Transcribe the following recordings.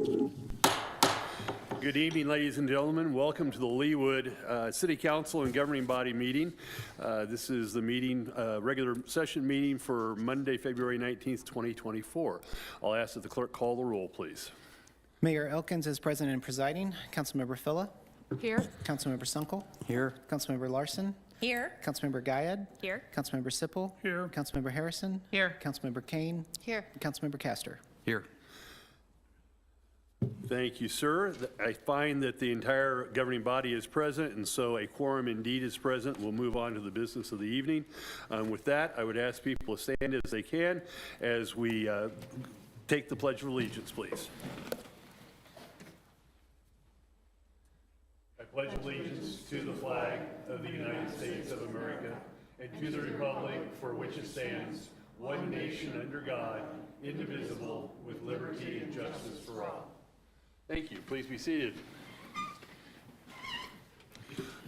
Good evening, ladies and gentlemen. Welcome to the Leawood City Council and Governing Body meeting. This is the meeting, regular session meeting for Monday, February 19th, 2024. I'll ask that the clerk call the roll, please. Mayor Elkins is present and presiding. Councilmember Phila. Here. Councilmember Sunkel. Here. Councilmember Larson. Here. Councilmember Guyad. Here. Councilmember Sippel. Here. Councilmember Harrison. Here. Councilmember Kane. Here. And Councilmember Castor. Here. Thank you, sir. I find that the entire governing body is present, and so a quorum indeed is present. We'll move on to the business of the evening. With that, I would ask people to stand as they can as we take the Pledge of Allegiance, please. I pledge allegiance to the flag of the United States of America and to the republic for which it stands, one nation under God, indivisible, with liberty and justice for all. Thank you. Please be seated.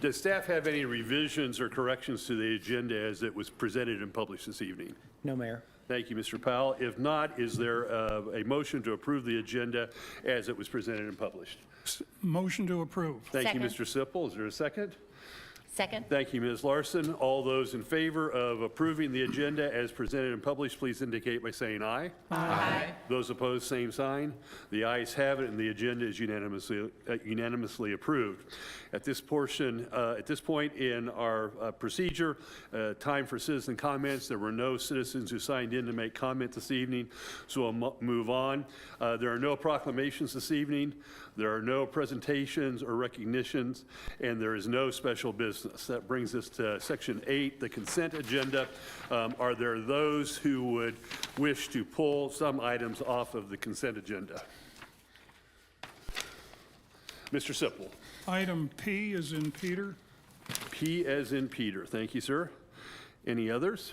Does staff have any revisions or corrections to the agenda as it was presented and published this evening? No, Mayor. Thank you, Mr. Powell. If not, is there a motion to approve the agenda as it was presented and published? Motion to approve. Thank you, Second. Mr. Sippel. Is there a second? Second. Thank you, Ms. Larson. All those in favor of approving the agenda as presented and published, please indicate by saying aye. Aye. Those opposed, same sign. The ayes have it, and the agenda is unanimously approved. At this point in our procedure, time for citizen comments. There were no citizens who signed in to make comment this evening, so we'll move on. There are no proclamations this evening. There are no presentations or recognitions, and there is no special business. That brings us to Section 8, the consent agenda. Are there those who would wish to pull some items off of the consent agenda? Mr. Sippel. Item P is in Peter. P as in Peter. Thank you, sir. Any others?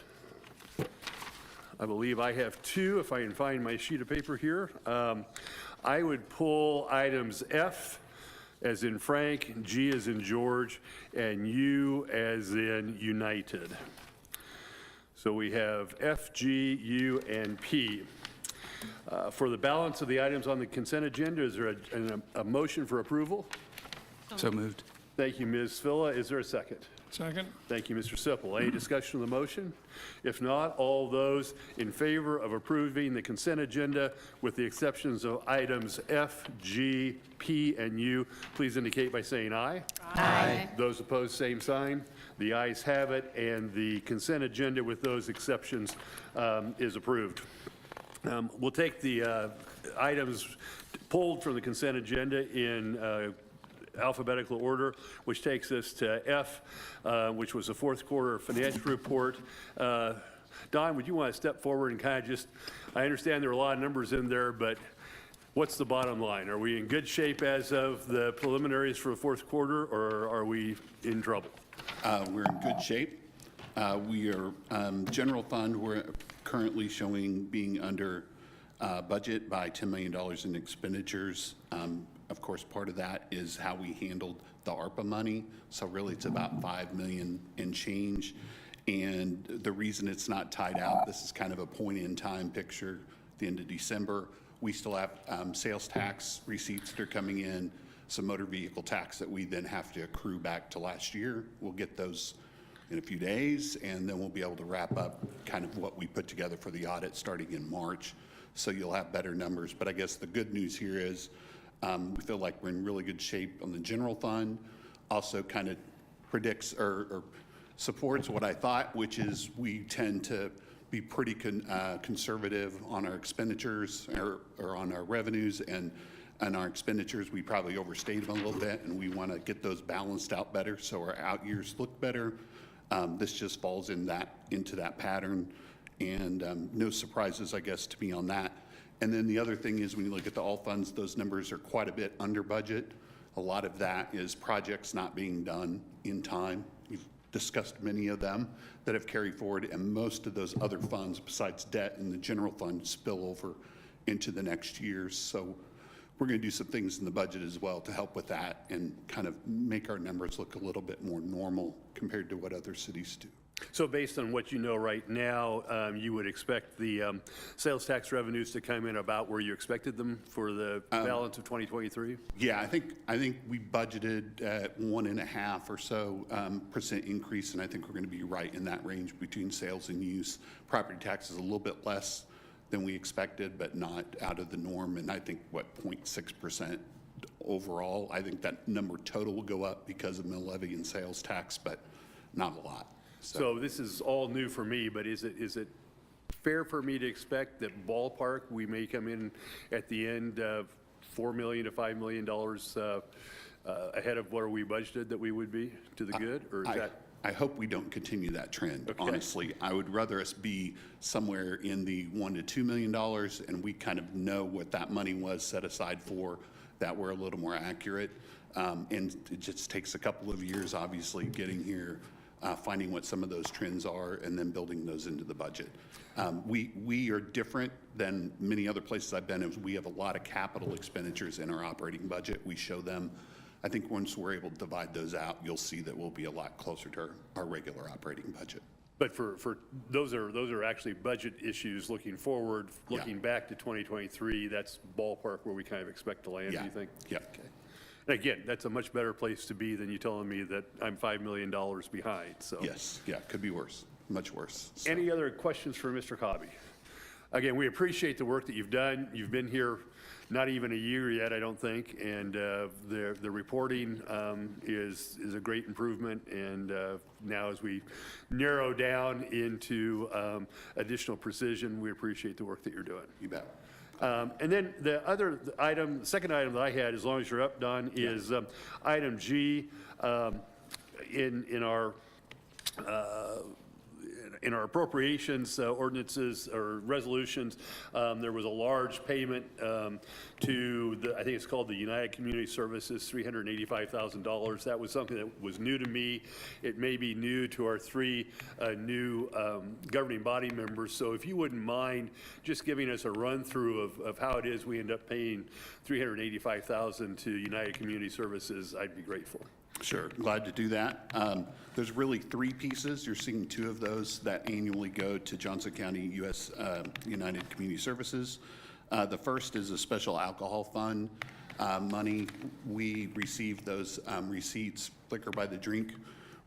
I believe I have two, if I can find my sheet of paper here. I would pull items F as in Frank, G as in George, and U as in United. So we have F, G, U, and P. For the balance of the items on the consent agenda, is there a motion for approval? So moved. Thank you, Ms. Phila. Is there a second? Second. Thank you, Mr. Sippel. Any discussion of the motion? If not, all those in favor of approving the consent agenda with the exceptions of items F, G, P, and U, please indicate by saying aye. Aye. Those opposed, same sign. The ayes have it, and the consent agenda with those exceptions is approved. We'll take the items pulled from the consent agenda in alphabetical order, which takes us to F, which was the fourth quarter financial report. Don, would you want to step forward and kind of just, I understand there are a lot of numbers in there, but what's the bottom line? Are we in good shape as of the preliminaries for the fourth quarter, or are we in trouble? We're in good shape. We are, general fund, we're currently showing being under budget by $10 million in expenditures. Of course, part of that is how we handled the ARPA money. So really it's about $5 million and change. And the reason it's not tied out, this is kind of a point in time picture at the end of December. We still have sales tax receipts that are coming in, some motor vehicle tax that we then have to accrue back to last year. We'll get those in a few days, and then we'll be able to wrap up kind of what we put together for the audit starting in March. So you'll have better numbers. But I guess the good news here is we feel like we're in really good shape on the general fund. Also kind of predicts or supports what I thought, which is we tend to be pretty conservative on our expenditures or on our revenues, and our expenditures, we probably overstated them a little bit, and we want to get those balanced out better so our out years look better. This just falls into that pattern, and no surprises, I guess, to me on that. And then the other thing is when you look at the all funds, those numbers are quite a bit under budget. A lot of that is projects not being done in time. We've discussed many of them that have carried forward, and most of those other funds besides debt and the general fund spill over into the next year. So we're going to do some things in the budget as well to help with that and kind of make our numbers look a little bit more normal compared to what other cities do. So based on what you know right now, you would expect the sales tax revenues to come in about where you expected them for the balance of 2023? Yeah, I think we budgeted at 1.5 or so percent increase, and I think we're going to be right in that range between sales and use. Property tax is a little bit less than we expected, but not out of the norm, and I think, 0.6% overall. I think that number total will go up because of mill levy and sales tax, but not a lot. So this is all new for me, but is it fair for me to expect that ballpark, we may come in at the end of $4 million to $5 million ahead of where we budgeted that we would be to the good? Or is that? I hope we don't continue that trend, Okay. honestly. I would rather us be somewhere in the $1 to $2 million, and we kind of know what that money was set aside for, that we're a little more accurate. And it just takes a couple of years, obviously, getting here, finding what some of those trends are, and then building those into the budget. We are different than many other places I've been. We have a lot of capital expenditures in our operating budget. We show them. I think once we're able to divide those out, you'll see that we'll be a lot closer to our regular operating budget. But for those are actually budget issues looking forward, looking back to 2023, that's ballpark where we kind of expect to land, do Yeah. you think? Yeah. Okay. And again, that's a much better place to be than you telling me that I'm $5 million behind, so. Yes, yeah, could be worse, much worse. So, Any other questions for Mr. Cobby? Again, we appreciate the work that you've done. You've been here not even a year yet, I don't think, and the reporting is a great improvement. And now as we narrow down into additional precision, we appreciate the work that you're doing. You bet. And then the second item that I had, as long as you're up, Don, is item G in our appropriations ordinances or resolutions. There was a large payment to I think it's called the United Community Services, $385,000. That was something that was new to me. It may be new to our three new governing body members. So if you wouldn't mind just giving us a run through of how it is we end up paying $385,000 to United Community Services, I'd be grateful. Sure, glad to do that. There's really three pieces. You're seeing two of those that annually go to Johnson County U.S. United Community Services. The first is a special alcohol fund money. We receive those receipts, liquor by the drink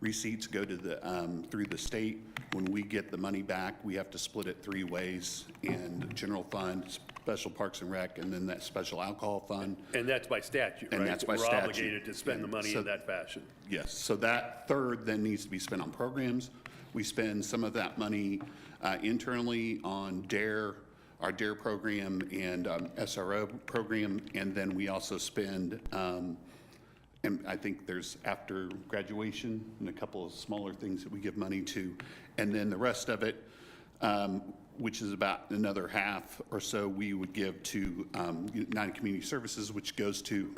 receipts go to the through the state. When we get the money back, we have to split it three ways: and general fund, special parks and rec, and then that special alcohol fund. And that's by statute, right? And that's by We're statute. obligated to spend the money So- in that fashion. Yes, so that third then needs to be spent on programs. We spend some of that money internally on DARE, our DARE program, and SRO program, and then we also spend, and I think there's after graduation and a couple of smaller things that we give money to, and then the rest of it, which is about another half or so, we would give to United Community Services, which goes to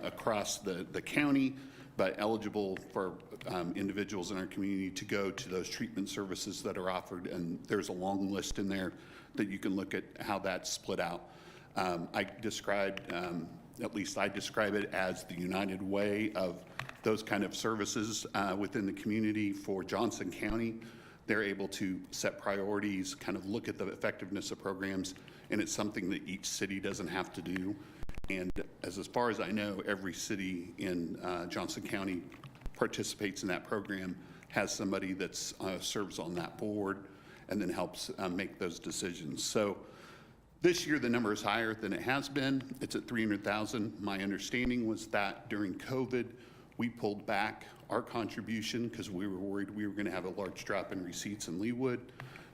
across the county, but eligible for individuals in our community to go to those treatment services that are offered. And there's a long list in there that you can look at how that's split out. I described, at least I describe it as the United Way of those kind of services within the community for Johnson County. They're able to set priorities, kind of look at the effectiveness of programs, and it's something that each city doesn't have to do. And as far as I know, every city in Johnson County participates in that program, has somebody that serves on that board, and then helps make those decisions. So this year, the number is higher than it has been. It's at $300,000. My understanding was that during COVID, we pulled back our contribution because we were worried we were going to have a large drop in receipts in Leawood.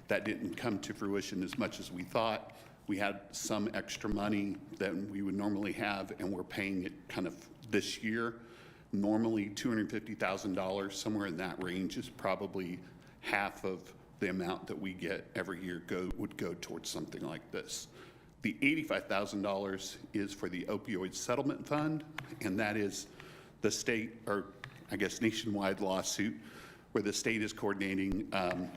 That didn't come to fruition as much as we thought. We had some extra money than we would normally have, and we're paying it kind of this year. Normally, $250,000, somewhere in that range, is probably half of the amount that we get every year would go towards something like this. The $85,000 is for the opioid settlement fund, and that is the state, or I guess nationwide lawsuit, where the state is coordinating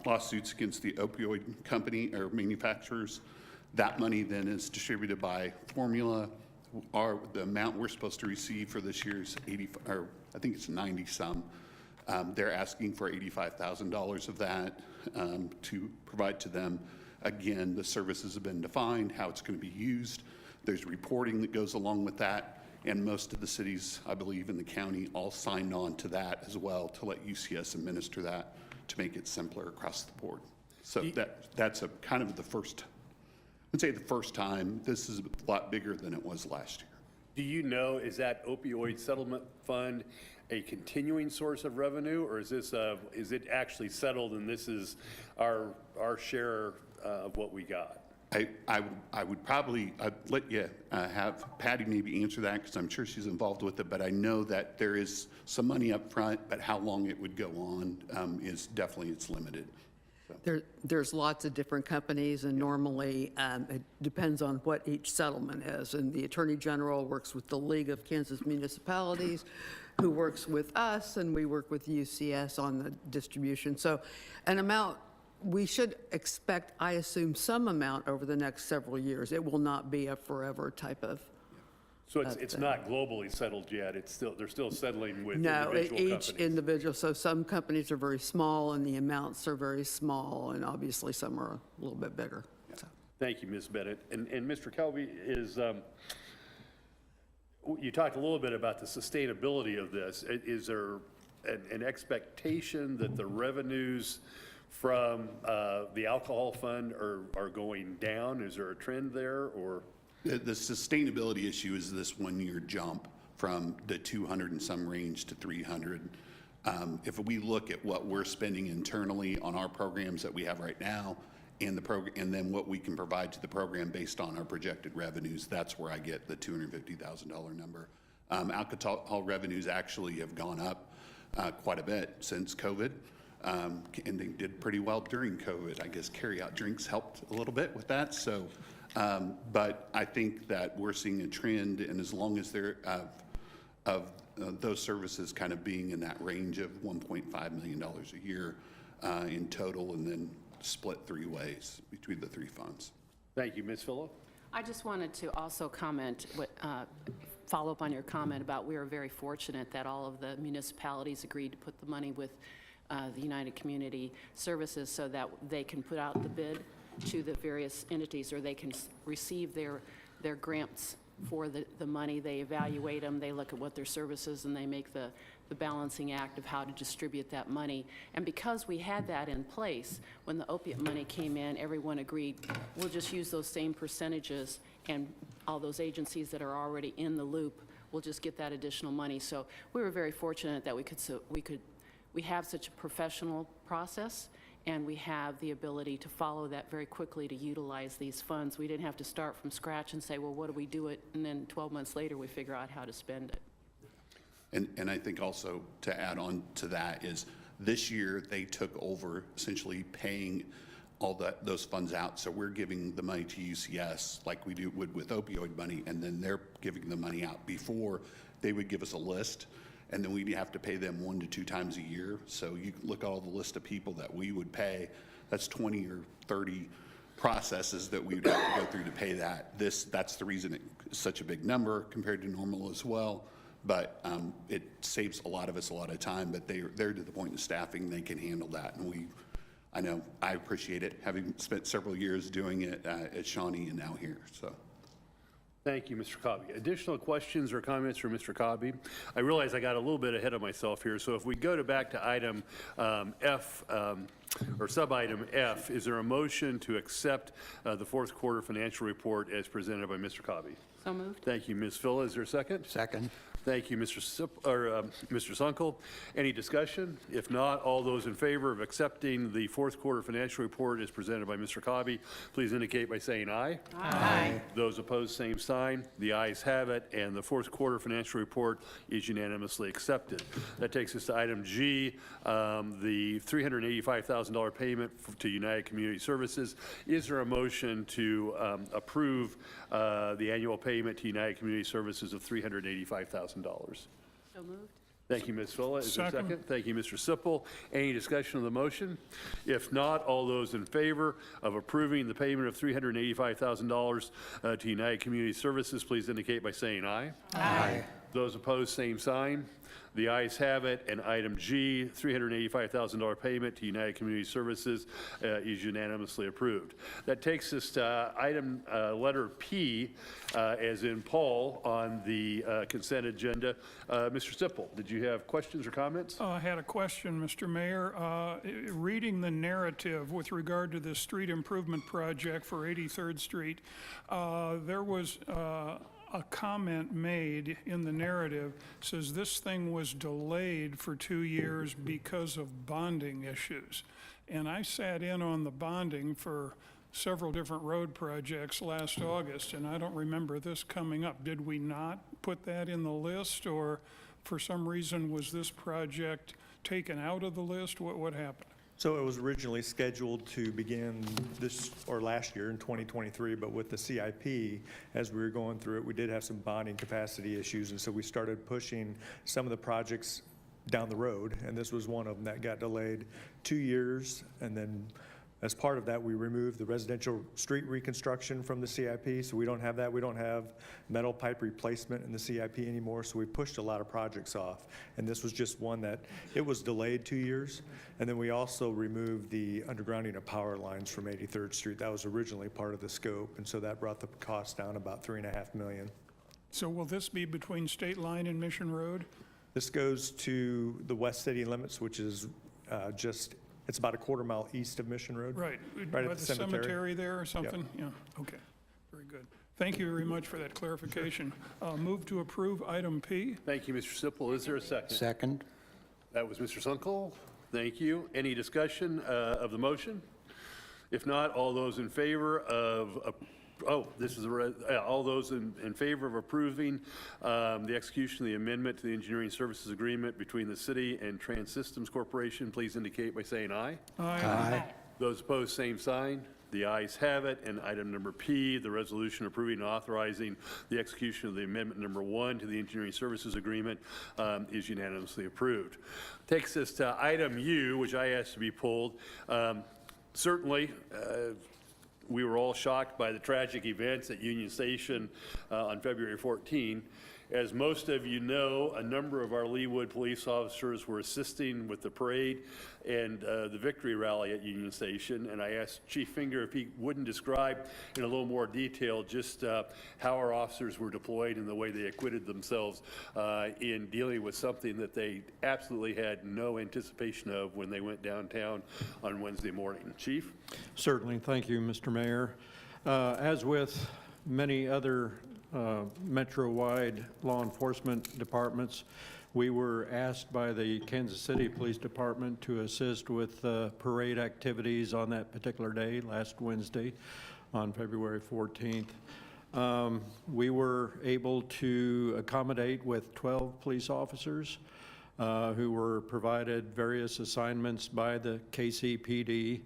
lawsuits against the opioid company or manufacturers. That money then is distributed by formula. The amount we're supposed to receive for this year is 80, or I think it's 90 some. They're asking for $85,000 of that to provide to them. Again, the services have been defined, how it's going to be used. There's reporting that goes along with that. And most of the cities, I believe, in the county all signed on to that as well to let UCS administer that to make it simpler across the board. So that's a kind of the first, I'd say the first time. This is a lot bigger than it was last year. Do you know, is that opioid settlement fund a continuing source of revenue, or is is it actually settled and this is our share of what we got? I would probably let you have Patty maybe answer that, because I'm sure she's involved with it, but I know that there is some money up front, but how long it would go on is definitely, it's limited. There's lots of different companies, and normally it depends on what each settlement is. And the Attorney General works with the League of Kansas Municipalities, who works with us, and we work with UCS on the distribution. So an amount, we should expect, I assume, some amount over the next several years. It will not be a forever type of. So it's not globally settled yet, they're still settling with No, individual each companies? individual. So some companies are very small and the amounts are very small, and obviously some are a little bit bigger. So. Thank you, Ms. Bennett. And Mr. Kelby, you talked a little bit about the sustainability of this. Is there an expectation that the revenues from the alcohol fund are going down? Is there a trend there, or? The sustainability issue is this 1-year jump from the 200 and some range to 300. If we look at what we're spending internally on our programs that we have right now, and then what we can provide to the program based on our projected revenues, that's where I get the $250,000 number. Alcohol revenues actually have gone up quite a bit since COVID, and they did pretty well during COVID. I guess carry-out drinks helped a little bit with that. So, but I think that we're seeing a trend, and as long as they're of those services kind of being in that range of $1.5 million a year in total, and then split 3 ways between the 3 funds. Thank you, Ms. Phillip. I just wanted to also comment, follow up on your comment about we are very fortunate that all of the municipalities agreed to put the money with the United Community Services so that they can put out the bid to the various entities, or they can receive their grants for the money. They evaluate them, they look at what their services, and they make the balancing act of how to distribute that money. And because we had that in place, when the opiate money came in, everyone agreed, we'll just use those same percentages, and all those agencies that are already in the loop will just get that additional money. So we were very fortunate that we have such a professional process, and we have the ability to follow that very quickly to utilize these funds. We didn't have to start from scratch and say, well, what do we do it? And then 12 months later, we figure out how to spend it. And I think also to add on to that is this year they took over essentially paying all those funds out. So we're giving the money to UCS like we would with opioid money, and then they're giving the money out. Before, they would give us a list, and then we'd have to pay them 1 to 2 times a year. So you look at all the list of people that we would pay, that's 20 or 30 processes that we would have to go through to pay that. That's the reason it's such a big number compared to normal as well. But it saves a lot of us a lot of time, but they're to the point of staffing, they can handle that. And I know I appreciate it, having spent several years doing it at Shawnee and now here, so. Thank you, Mr. Cobby. Additional questions or comments for Mr. Cobby? I realize I got a little bit ahead of myself here, so if we go back to item F, or sub-item F, is there a motion to accept the fourth quarter financial report as presented by Mr. Cobby? So moved. Thank you, Ms. Phil. Is there a second? Second. Thank you, Mr. Sunkel. Any discussion? If not, all those in favor of accepting the fourth quarter financial report as presented by Mr. Cobby, please indicate by saying aye. Aye. Those opposed, same sign. The ayes have it, and the fourth quarter financial report is unanimously accepted. That takes us to item G, the $385,000 payment to United Community Services. Is there a motion to approve the annual payment to United Community Services of $385,000? So moved. Thank you, Ms. Phila. Is there a Second. second? Thank you, Mr. Sipple. Any discussion of the motion? If not, all those in favor of approving the payment of $385,000 to United Community Services, please indicate by saying aye. Aye. Those opposed, same sign. The ayes have it, and item G, $385,000 payment to United Community Services is unanimously approved. That takes us to item letter P, as in Paul, on the consent agenda. Mr. Sipple, did you have questions or comments? I had a question, Mr. Mayor. Reading the narrative with regard to the street improvement project for 83rd Street, there was a comment made in the narrative, says this thing was delayed for 2 years because of bonding issues. And I sat in on the bonding for several different road projects last August, and I don't remember this coming up. Did we not put that in the list, or for some reason was this project taken out of the list? What happened? So it was originally scheduled to begin this, or last year in 2023, but with the CIP, as we were going through it, we did have some bonding capacity issues, and so we started pushing some of the projects down the road, and this was one of them that got delayed 2 years, and then as part of that, we removed the residential street reconstruction from the CIP, so we don't have that. We don't have metal pipe replacement in the CIP anymore, so we pushed a lot of projects off. And this was just one that, it was delayed 2 years. And then we also removed the undergrounding of power lines from 83rd Street. That was originally part of the scope, and so that brought the cost down about $3.5 million. So will this be between State Line and Mission Road? This goes to the west city limits, which is it's about a quarter-mile east of Mission Road. Right. Right By at the the cemetery. cemetery there or something? Yeah, okay. Very good. Thank you very much for that clarification. Move to approve item P. Thank you, Mr. Sipple. Is there a second? Second. That was Mr. Sunkel. Thank you. Any discussion of the motion? If not, all those in favor of, all those in favor of approving the execution of the amendment to the engineering services agreement between the city and Trans Systems Corporation, please indicate by saying aye. Aye. Those opposed, same sign. The ayes have it. And item number P, the resolution approving and authorizing the execution of the amendment number 1 to the engineering services agreement is unanimously approved. Takes us to item U, which I asked to be pulled. Certainly, we were all shocked by the tragic events at Union Station on February 14. As most of you know, a number of our Leawood police officers were assisting with the parade and the victory rally at Union Station. And I asked Chief Finger if he wouldn't describe in a little more detail just how our officers were deployed and the way they acquitted themselves in dealing with something that they absolutely had no anticipation of when they went downtown on Wednesday morning. Chief? Certainly. Thank you, Mr. Mayor. As with many other metro-wide law enforcement departments, we were asked by the Kansas City Police Department to assist with parade activities on that particular day, last Wednesday, on February 14th. We were able to accommodate with 12 police officers who were provided various assignments by the KCPD.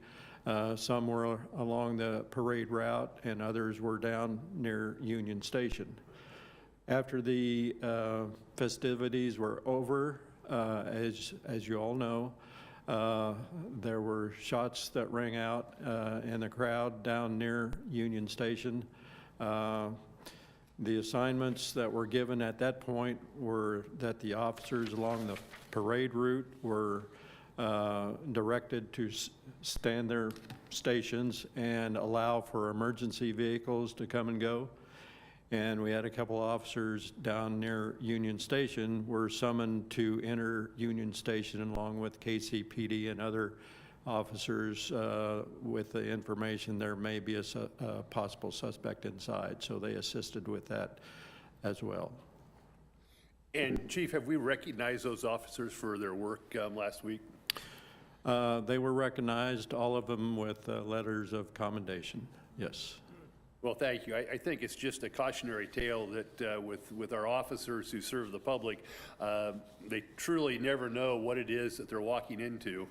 Some were along the parade route, and others were down near Union Station. After the festivities were over, as you all know, there were shots that rang out in the crowd down near Union Station. The assignments that were given at that point were that the officers along the parade route were directed to stand their stations and allow for emergency vehicles to come and go. And we had a couple officers down near Union Station were summoned to enter Union Station along with KCPD and other officers with the information there may be a possible suspect inside. So they assisted with that as well. And Chief, have we recognized those officers for their work last week? They were recognized, all of them with letters of commendation, yes. Well, thank you. I think it's just a cautionary tale that with our officers who serve the public, they truly never know what it is that they're walking into.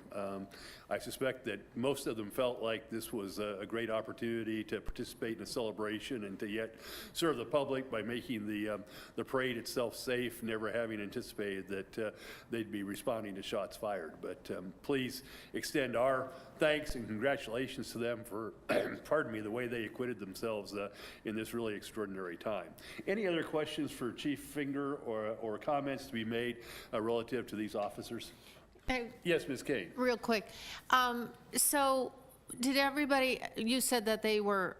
I suspect that most of them felt like this was a great opportunity to participate in a celebration and to yet serve the public by making the parade itself safe, never having anticipated that they'd be responding to shots fired. But please extend our thanks and congratulations to them for, pardon me, the way they acquitted themselves in this really extraordinary time. Any other questions for Chief Finger or comments to be made relative to these officers? Hey, Yes, Ms. Kane. real quick. So did everybody, you said that they were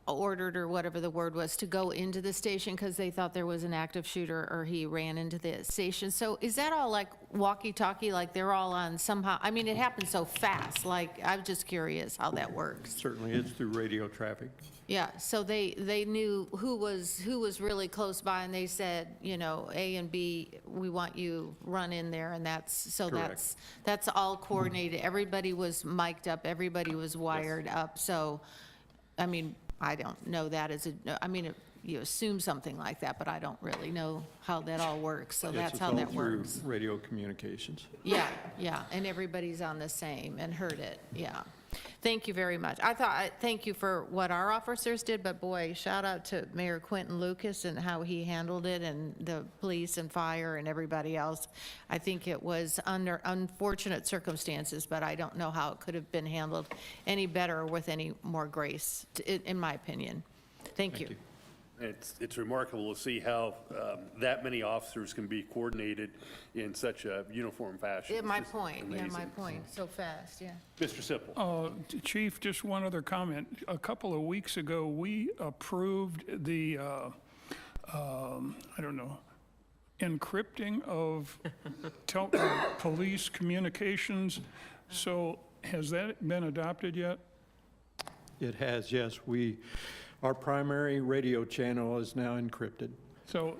ordered, or whatever the word was, to go into the station because they thought there was an active shooter or he ran into the station. So is that all like walkie-talkie, like they're all on somehow? I mean, it happened so fast. Like, I'm just curious how that works. Certainly, it's through radio traffic. Yeah, so they knew who was really close by, and they said, you know, A and B, we want you run in there, and that's all coordinated. Everybody was mic'd up, everybody was wired up, so, I mean, I don't know that you assume something like that, but I don't really know how that all works, so that's It's how all that through works. radio communications. Yeah, and everybody's on the same and heard it, yeah. Thank you very much. Thank you for what our officers did, but boy, shout out to Mayor Quentin Lucas and how he handled it, and the police and fire and everybody else. I think it was under unfortunate circumstances, but I don't know how it could have been handled any better or with any more grace, in my opinion. Thank you. It's remarkable to see how that many officers can be coordinated in such a uniform fashion. Yeah, my It's just point, amazing. so fast, yeah. Mr. Sipple. Chief, just one other comment. A couple of weeks ago, we approved the, encrypting of police communications. So has that been adopted yet? It has, yes. Our primary radio channel is now encrypted. So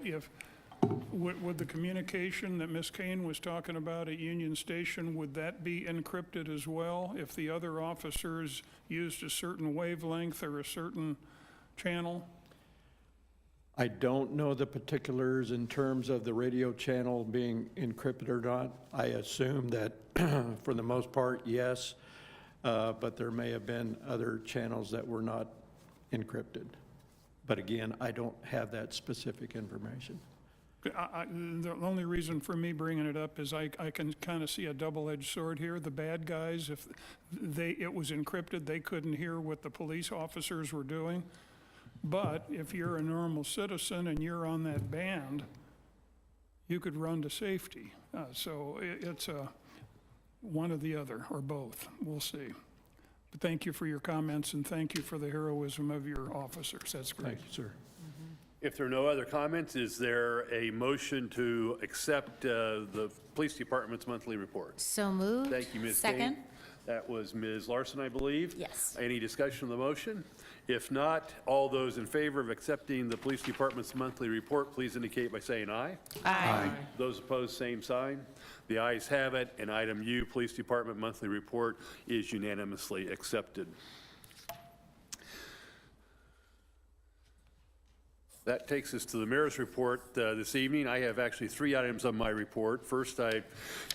would the communication that Ms. Kane was talking about at Union Station, would that be encrypted as well if the other officers used a certain wavelength or a certain channel? I don't know the particulars in terms of the radio channel being encrypted or not. I assume that for the most part, yes, but there may have been other channels that were not encrypted. But again, I don't have that specific information. The only reason for me bringing it up is I can kind of see a double-edged sword here. The bad guys, if it was encrypted, they couldn't hear what the police officers were doing. But if you're a normal citizen and you're on that band, you could run to safety. So it's one or the other, or both. We'll see. But thank you for your comments, and thank you for the heroism of your officers. That's great. Thank you, sir. If there are no other comments, is there a motion to accept the police department's monthly report? So moved. Thank you, Ms. Kane. Second. That was Ms. Larson, I believe. Yes. Any discussion of the motion? If not, all those in favor of accepting the police department's monthly report, please indicate by saying aye. Aye. Those opposed, same sign. The ayes have it, and item U, police department monthly report, is unanimously accepted. That takes us to the mayor's report this evening. I have actually 3 items on my report. First, I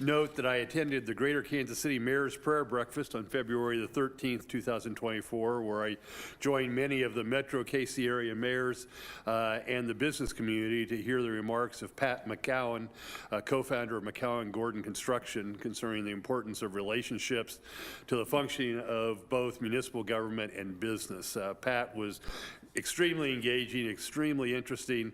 note that I attended the Greater Kansas City Mayor's Prayer Breakfast on February the 13th, 2024, where I joined many of the Metro KC area mayors and the business community to hear the remarks of Pat McCowan, co-founder of McCowan Gordon Construction, concerning the importance of relationships to the functioning of both municipal government and business. Pat was extremely engaging, extremely interesting,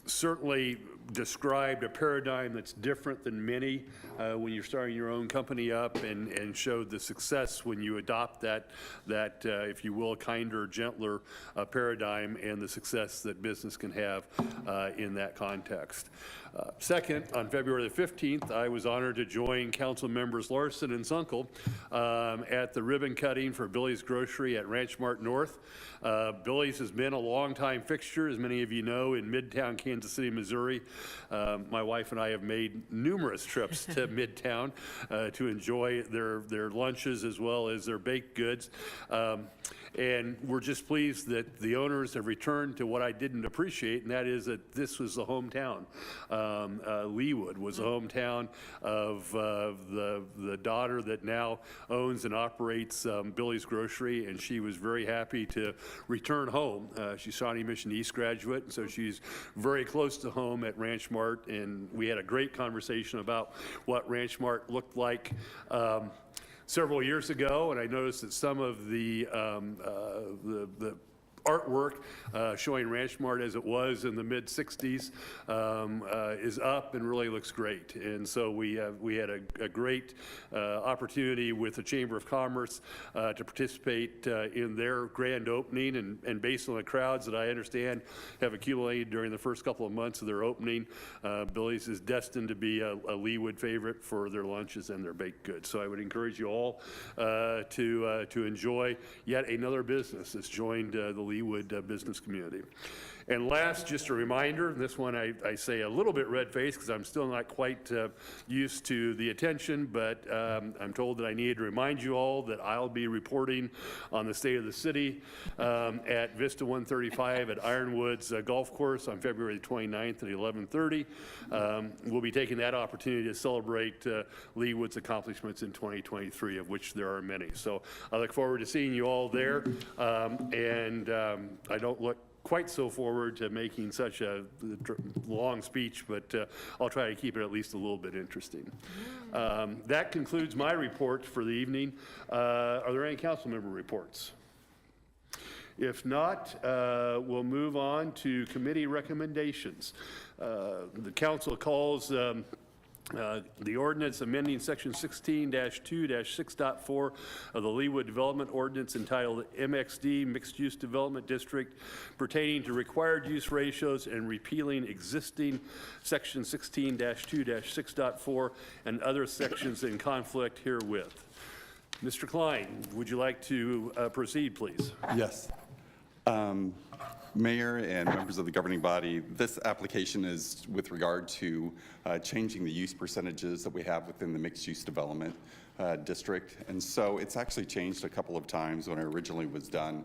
certainly described a paradigm that's different than many when you're starting your own company up, and showed the success when you adopt that if you will, kinder, gentler paradigm, and the success that business can have in that context. Second, on February the 15th, I was honored to join council members Larson and Zunkel at the ribbon cutting for Billy's Grocery at Ranch Mart North. Billy's has been a longtime fixture, as many of you know, in Midtown Kansas City, Missouri. My wife and I have made numerous trips to Midtown to enjoy their lunches as well as their baked goods. And we're just pleased that the owners have returned to what I didn't appreciate, and that is that this was the hometown. Leawood was the hometown of the daughter that now owns and operates Billy's Grocery, and she was very happy to return home. She's Shawnee Mission East graduate, and so she's very close to home at Ranch Mart, and we had a great conversation about what Ranch Mart looked like several years ago, and I noticed that some of the artwork showing Ranch Mart as it was in the mid-'60s is up and really looks great. And so we had a great opportunity with the Chamber of Commerce to participate in their grand opening, and based on the crowds that I understand have accumulated during the first couple of months of their opening, Billy's is destined to be a Leawood favorite for their lunches and their baked goods. So I would encourage you all to enjoy yet another business that's joined the Leawood business community. And last, just a reminder, and this one I say a little bit red-faced because I'm still not quite used to the attention, but I'm told that I need to remind you all that I'll be reporting on the state of the city at Vista 135 at Ironwoods Golf Course on February 29th at 11:30. We'll be taking that opportunity to celebrate Leawood's accomplishments in 2023, of which there are many. So I look forward to seeing you all there, and I don't look quite so forward to making such a long speech, but I'll try to keep it at least a little bit interesting. That concludes my report for the evening. Are there any council member reports? If not, we'll move on to committee recommendations. The council calls the ordinance amending section 16-2-6.4 of the Leawood Development Ordinance entitled MXD Mixed Use Development District pertaining to required use ratios and repealing existing section 16-2-6.4 and other sections in conflict herewith. Mr. Klein, would you like to proceed, please? Yes. Mayor and members of the governing body, this application is with regard to changing the use percentages that we have within the mixed-use development district. And so it's actually changed a couple of times. When it originally was done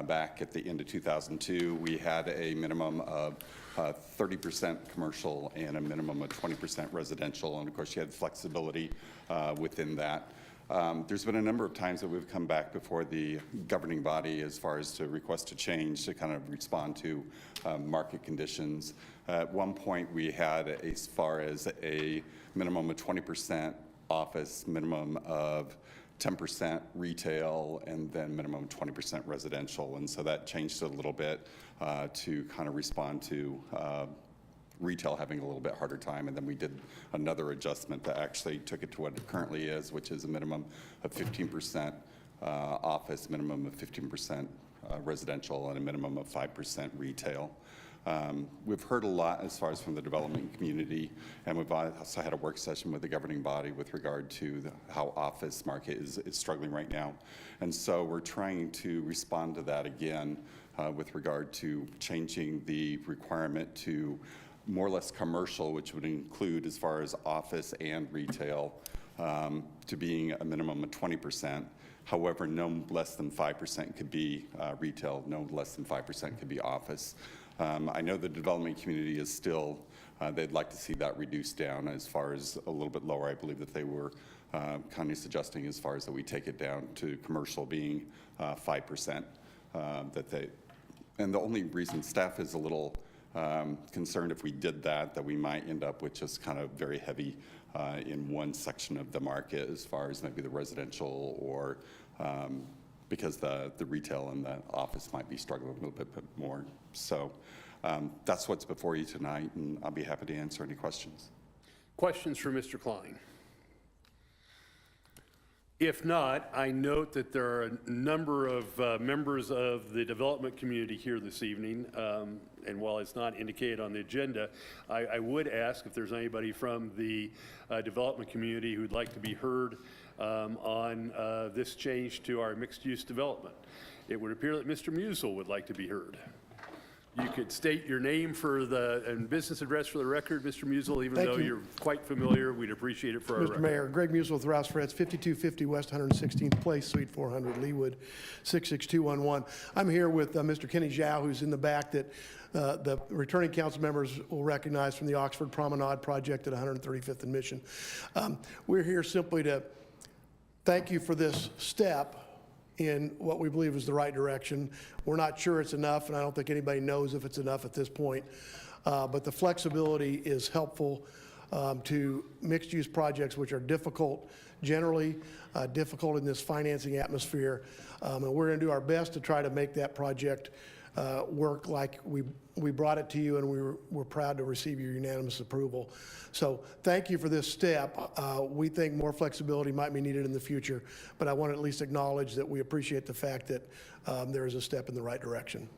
back at the end of 2002, we had a minimum of 30% commercial and a minimum of 20% residential. And of course, you had flexibility within that. There's been a number of times that we've come back before the governing body as far as to request a change to kind of respond to market conditions. At one point, we had as far as a minimum of 20% office, minimum of 10% retail, and then minimum 20% residential. And so that changed a little bit to kind of respond to retail having a little bit harder time, and then we did another adjustment that actually took it to what it currently is, which is a minimum of 15% office, minimum of 15% residential, and a minimum of 5% retail. We've heard a lot as far as from the development community, and we've also had a work session with the governing body with regard to how office market is struggling right now. And so we're trying to respond to that again with regard to changing the requirement to more or less commercial, which would include as far as office and retail, to being a minimum of 20%. However, no less than 5% could be retail, no less than 5% could be office. I know the development community is still, they'd like to see that reduced down as far as a little bit lower. I believe that they were kind of suggesting as far as that we take it down to commercial being 5%. And the only reason staff is a little concerned if we did that we might end up with just kind of very heavy in one section of the market as far as maybe the residential or because the retail and the office might be struggling a little bit more. So that's what's before you tonight, and I'll be happy to answer any questions. Questions for Mr. Klein? If not, I note that there are a number of members of the development community here this evening, and while it's not indicated on the agenda, I would ask if there's anybody from the development community who'd like to be heard on this change to our mixed-use development. It would appear that Mr. Musel would like to be heard. You could state your name and business address for the record, Mr. Musel, even though you're quite familiar. We'd appreciate it for our record. Mr. Mayor, Greg Musel with Rouse Freds, 5250 West 116th Place, Suite 400, Leawood, 66211. I'm here with Mr. Kenny Zhao, who's in the back that the returning council members will recognize from the Oxford Promenade project at 135th and Mission. We're here simply to thank you for this step in what we believe is the right direction. We're not sure it's enough, and I don't think anybody knows if it's enough at this point, but the flexibility is helpful. to mixed-use projects, which are difficult, generally difficult in this financing atmosphere. And we're going to do our best to try to make that project work like we brought it to you, and we're proud to receive your unanimous approval. So thank you for this step. We think more flexibility might be needed in the future, but I want to at least acknowledge that we appreciate the fact that there is a step in the right direction.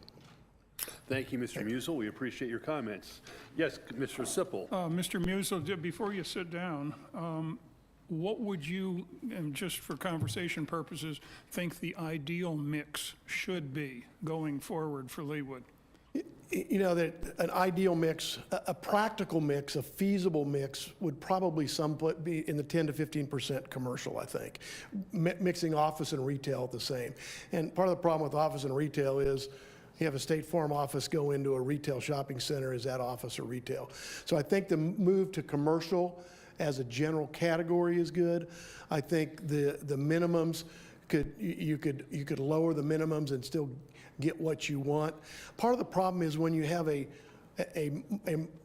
Thank you, Mr. Musel. We appreciate your comments. Yes, Mr. Sippel. Mr. Musel, before you sit down, what would you, and just for conversation purposes, think the ideal mix should be going forward for Leawood? You know, that an ideal mix, a practical mix, a feasible mix would probably somewhat be in the 10 to 15% commercial, I think, mixing office and retail at the same. And part of the problem with office and retail is you have a State Farm office go into a retail shopping center, is that office or retail? So I think the move to commercial as a general category is good. I think the minimums you could lower the minimums and still get what you want. Part of the problem is when you have a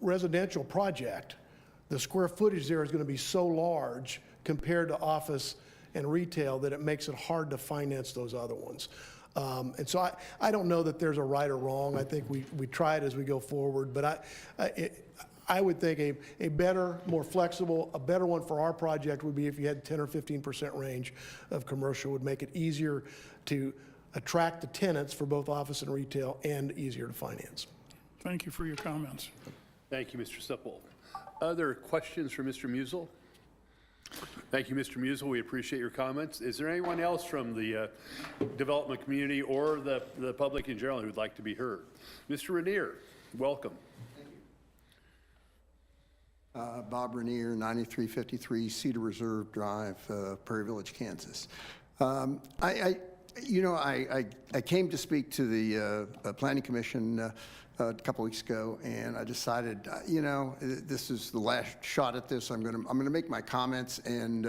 residential project, the square footage there is going to be so large compared to office and retail that it makes it hard to finance those other ones. And so I don't know that there's a right or wrong. I think we try it as we go forward, but I would think a better, more flexible, a better one for our project would be if you had 10 or 15% range of commercial, would make it easier to attract the tenants for both office and retail and easier to finance. Thank you for your comments. Thank you, Mr. Sippel. Other questions for Mr. Musel? Thank you, Mr. Musel. We appreciate your comments. Is there anyone else from the development community or the public in general who would like to be heard? Mr. Rainier, welcome. Bob Rainier, 9353 Cedar Reserve Drive, Prairie Village, Kansas. I came to speak to the Planning Commission a couple weeks ago, and I decided, this is the last shot at this. I'm gonna make my comments, and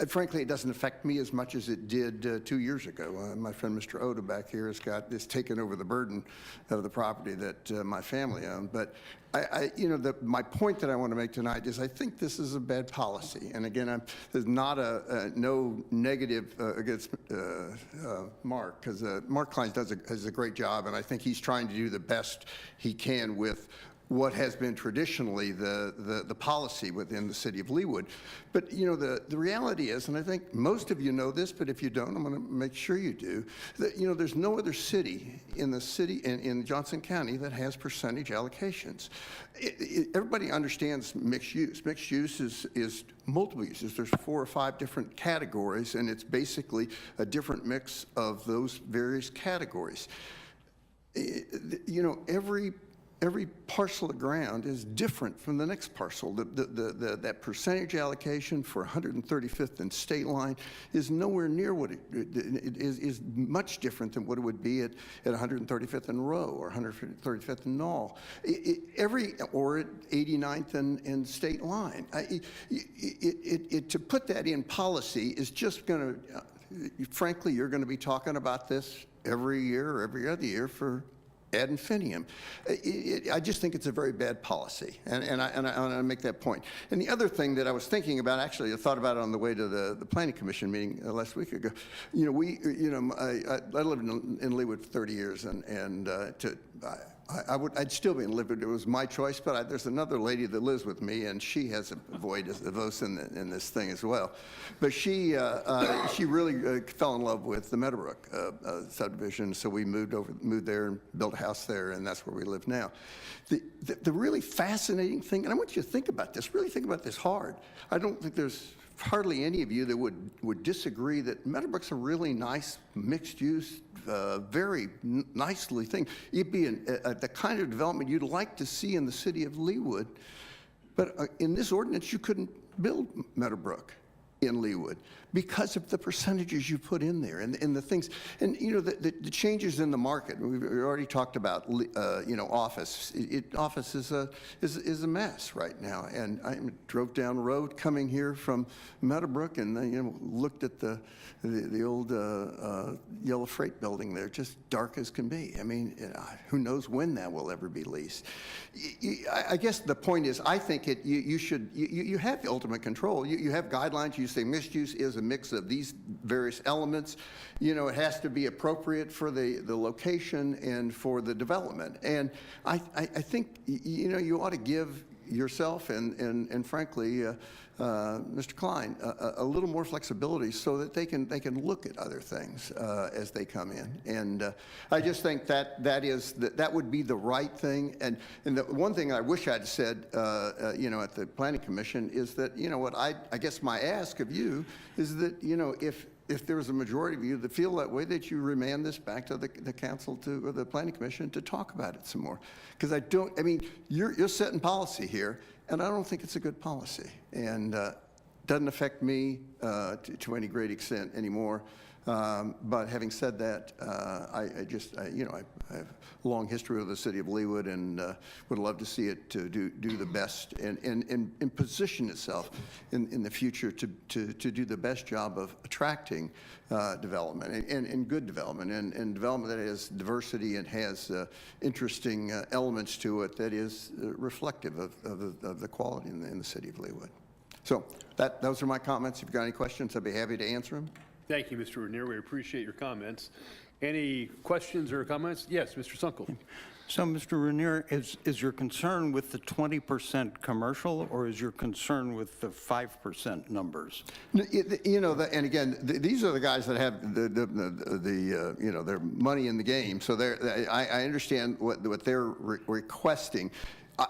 frankly, it doesn't affect me as much as it did 2 years ago. My friend Mr. Oda back here has taken over the burden of the property that my family owned. But my point that I want to make tonight is I think this is a bad policy. And again, there's not no negative against Mark, because Mark Klein does a great job, and I think he's trying to do the best he can with what has been traditionally the policy within the city of Leawood. But the reality is, and I think most of you know this, but if you don't, I'm going to make sure you do, that there's no other city in Johnson County that has percentage allocations. Everybody understands mixed use. Mixed use is multiple uses. There's 4 or 5 different categories, and it's basically a different mix of those various categories. Every parcel of ground is different from the next parcel. That percentage allocation for 135th and State Line is nowhere near what it is much different than what it would be at 135th and Row or 135th and Knoll, or at 89th and State Line. To put that in policy is just going to, frankly, you're going to be talking about this every year or every other year for ad infinitum. I just think it's a very bad policy, and I want to make that point. And the other thing that I was thinking about, actually, I thought about it on the way to the Planning Commission meeting last week ago. I lived in Leawood for 30 years, and I'd still be in Leawood. It was my choice, but there's another lady that lives with me, and she has a voice in this thing as well. But she really fell in love with the Meadowbrook subdivision, so we moved there and built a house there, and that's where we live now. The really fascinating thing, and I want you to think about this, really think about this hard. I don't think there's hardly any of you that would disagree that Meadowbrook's a really nice mixed-use, very nicely thing. It'd be the kind of development you'd like to see in the city of Leawood, but in this ordinance, you couldn't build Meadowbrook. in Leawood because of the percentages you put in there and the things. And, you know, the changes in the market. We've already talked about, you know, office. Office is a mess right now. And I drove down the road coming here from Meadowbrook and, you know, looked at the old yellow freight building there, just dark as can be. I mean, who knows when that will ever be leased. I guess the point is, I think you have the ultimate control. You have guidelines. You say mixed use is a mix of these various elements. You know, it has to be appropriate for the location and for the development. And I think, you know, you ought to give yourself and frankly, Mr. Klein, a little more flexibility so that they can look at other things as they come in. And I just think that would be the right thing. And the one thing I wish I'd said, you know, at the Planning Commission is that, you know, what I guess my ask of you is that, you know, if there's a majority of you that feel that way, that you remand this back to the council or the Planning Commission to talk about it some more. Because I mean, you're setting policy here, and I don't think it's a good policy. And doesn't affect me to any great extent anymore. But having said that, you know, I have a long history with the city of Leawood and would love to see it to do the best and position itself in the future to do the best job of attracting development and good development and development that has diversity and has interesting elements to it that is reflective of the quality in the city of Leawood. So those are my comments. If you've got any questions, I'd be happy to answer them. Thank you, Mr. Renier. We appreciate your comments. Any questions or comments? Yes, Mr. Sunkel. So, Mr. Renier, is your concern with the 20% commercial, or is your concern with the 5% numbers? You know, and again, these are the guys that have the you know, their money in the game. So I understand what they're requesting.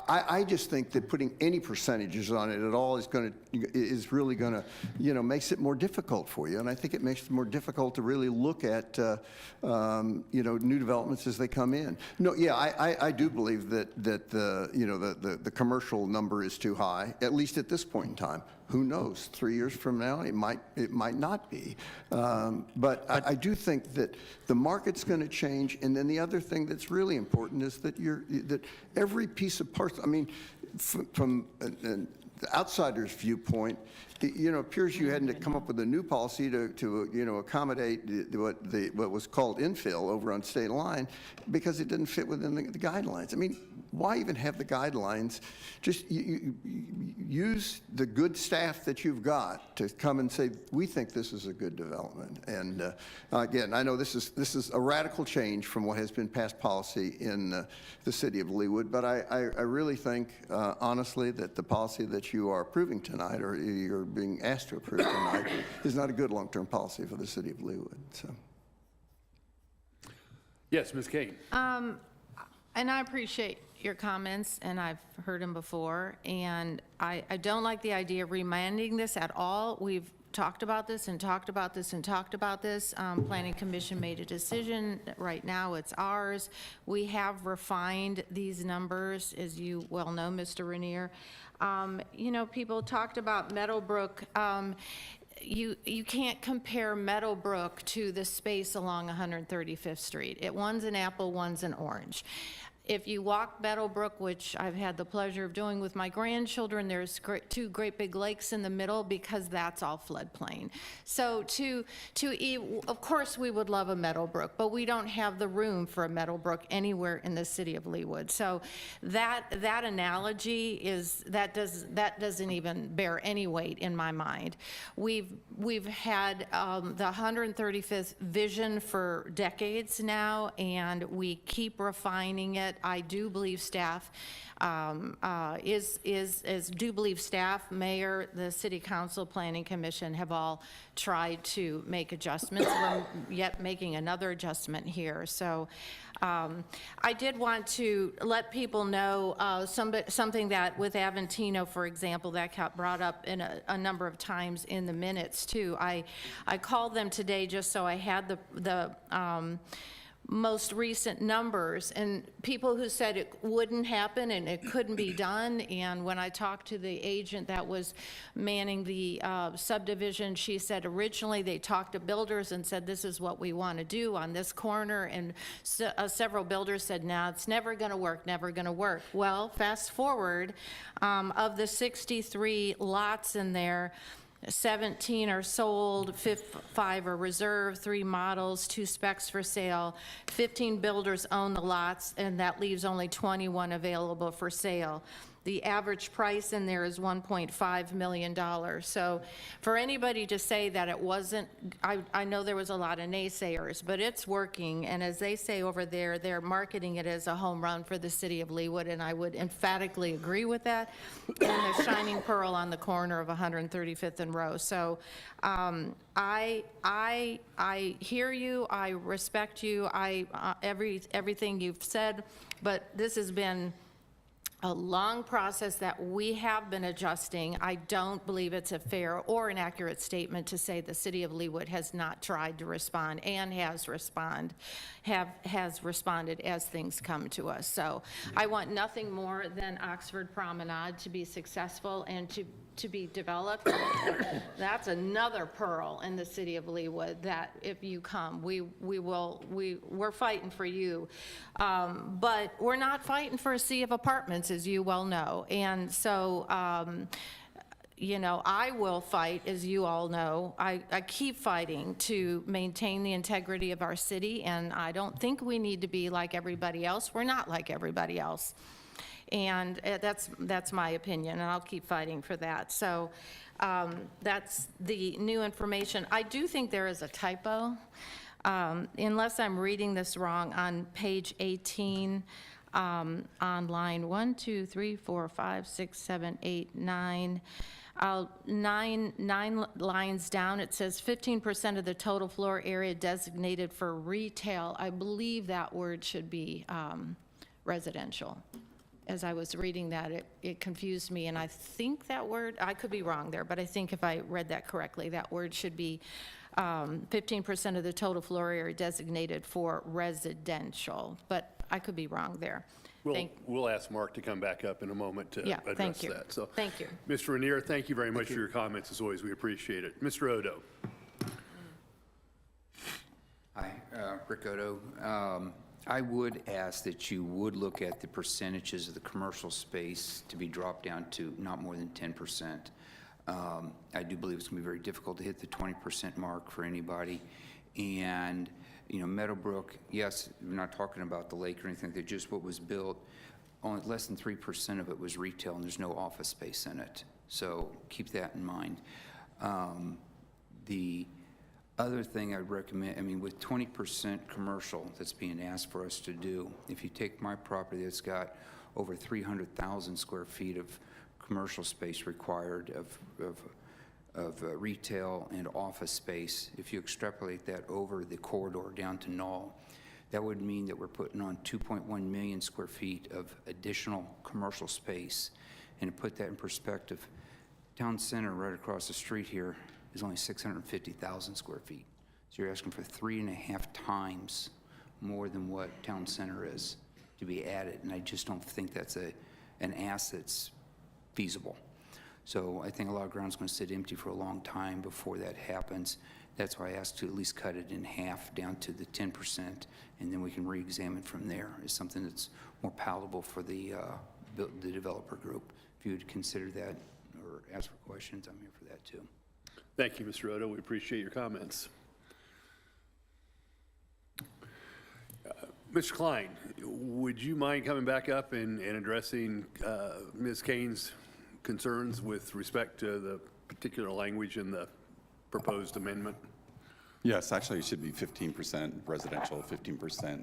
I just think that putting any percentages on it at all is really going to, you know, makes it more difficult for you. And I think it makes it more difficult to really look at, you know, new developments as they come in. No, yeah, I do believe that the, you know, the commercial number is too high, at least at this point in time. Who knows? 3 years from now, it might not be. But I do think that the market's going to change. And then the other thing that's really important is that that every piece of parcel. I mean, from the outsider's viewpoint, you know, it appears you had to come up with a new policy to you know, accommodate what was called infill over on State Line because it didn't fit within the guidelines. I mean, why even have the guidelines? Just use the good staff that you've got to come and say, we think this is a good development. And again, I know this is a radical change from what has been past policy in the city of Leawood, but I really think, honestly, that the policy that you are approving tonight, or you're being asked to approve tonight, is not a good long-term policy for the city of Leawood. So. Yes, Ms. Kane. And I appreciate your comments, and I've heard them before, and I don't like the idea of remanding this at all. We've talked about this and talked about this and talked about this. Planning Commission made a decision. Right now, it's ours. We have refined these numbers, as you well know, Mr. Renier. You know, people talked about Meadowbrook. You can't compare Meadowbrook to the space along 135th Street. One's an apple, one's an orange. If you walk Meadowbrook, which I've had the pleasure of doing with my grandchildren, there's two great big lakes in the middle because that's all floodplain. So of course we would love a Meadowbrook, but we don't have the room for a Meadowbrook anywhere in the city of Leawood. So that analogy doesn't even bear any weight in my mind. We've had the 135th vision for decades now, and we keep refining it. I do believe staff mayor, the city council, planning commission have all tried to make adjustments. We're yet making another adjustment here. So I did want to let people know something that with Aventino, for example, that got brought up in a number of times in the minutes too. I called them today just so I had most recent numbers, and people who said it wouldn't happen and it couldn't be done. And when I talked to the agent that was manning the subdivision, she said originally they talked to builders and said, this is what we want to do on this corner. And several builders said, nah, it's never going to work, never going to work. Well, fast forward, of the 63 lots in there, 17 are sold, 5 are reserved, 3 models, 2 specs for sale. 15 builders own the lots, and that leaves only 21 available for sale. The average price in there is $1.5 million. So for anybody to say that it wasn't, I know there was a lot of naysayers, but it's working. And as they say over there, they're marketing it as a home run for the city of Leawood, and I would emphatically agree with that. And the shining pearl on the corner of 135th and Row. So I hear you, I respect you, everything you've said, but this has been a long process that we have been adjusting. I don't believe it's a fair or an accurate statement to say the city of Leawood has not tried to respond and has responded as things come to us. So I want nothing more than Oxford Promenade to be successful and to be developed. That's another pearl in the city of Leawood that if you come, we're fighting for you. But we're not fighting for a sea of apartments, as you well know. And so, you know, I will fight, as you all know. I keep fighting to maintain the integrity of our city, and I don't think we need to be like everybody else. We're not like everybody else. And that's my opinion, and I'll keep fighting for that. So that's the new information. I do think there is a typo, unless I'm reading this wrong, on page 18, on line 1, 2, 3, 4, 5, 6, 7, 8, 9. Nine lines down, it says 15% of the total floor area designated for retail. I believe that word should be residential. As I was reading that, it confused me, and I think that word, I could be wrong there, but I think if I read that correctly, that word should be 15% of the total floor area designated for residential, but I could be wrong there. We'll ask Mark to come back up in a moment to address thank you. that. So, thank you. Mr. Ranier, thank you very much for your comments. As always, we appreciate it. Mr. Odo. Hi, Rick Odo. I would ask that you would look at the percentages of the commercial space to be dropped down to not more than 10%. I do believe it's going to be very difficult to hit the 20% mark for anybody. And, you know, Meadowbrook, yes, we're not talking about the lake or anything, they're just what was built. Only less than 3% of it was retail, and there's no office space in it. So keep that in mind. The other thing I'd recommend, I mean, with 20% commercial that's being asked for us to do, if you take my property that's got over 300,000 square feet of commercial space required of retail and office space, if you extrapolate that over the corridor down to Knoll, that would mean that we're putting on 2.1 million square feet of additional commercial space. And to put that in perspective, Town Center right across the street here is only 650,000 square feet. So you're asking for 3.5 times more than what Town Center is to be added, and I just don't think that's an ask that's feasible. So I think a lot of ground's going to sit empty for a long time before that happens. That's why I asked to at least cut it in half down to the 10%, and then we can re-examine from there as something that's more palatable for the developer group. If you would consider that or ask for questions, I'm here for that too. Thank you, Mr. Odo. We appreciate your comments. Mr. Klein, would you mind coming back up and addressing Ms. Kane's concerns with respect to the particular language in the proposed amendment? Yes, actually, it should be 15% residential, 15%,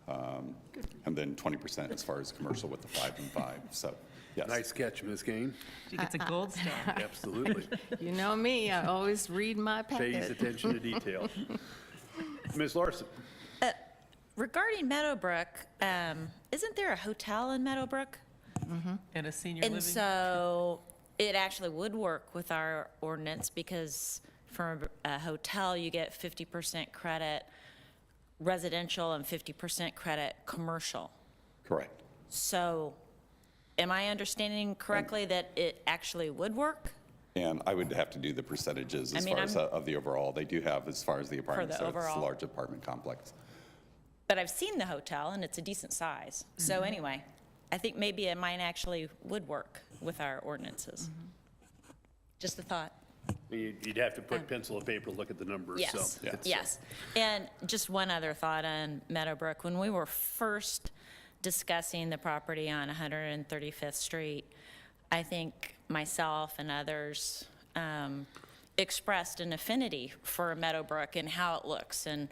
and then 20% as far as commercial with the 5 and 5. So, yes. Nice catch, Ms. Kane. She gets a gold star. Absolutely. You know me, I always read my packet. Pays attention to detail. Ms. Larson. Regarding Meadowbrook, isn't there a hotel in Meadowbrook? And a senior And living. so it actually would work with our ordinance because for a hotel, you get 50% credit residential and 50% credit commercial. Correct. So am I understanding correctly that it actually would work? And I would have to do the percentages as far as of the overall. They do have as far as the apartments. So it's a overall. large apartment complex. But I've seen the hotel, and it's a decent size. So anyway, I think maybe it might actually would work with our ordinances. Just a thought. You'd have to put pencil and paper, look at the numbers, so. Yes, it's, yes. And just one other thought on Meadowbrook. When we were first discussing the property on 135th Street, I think myself and others expressed an affinity for Meadowbrook and how it looks and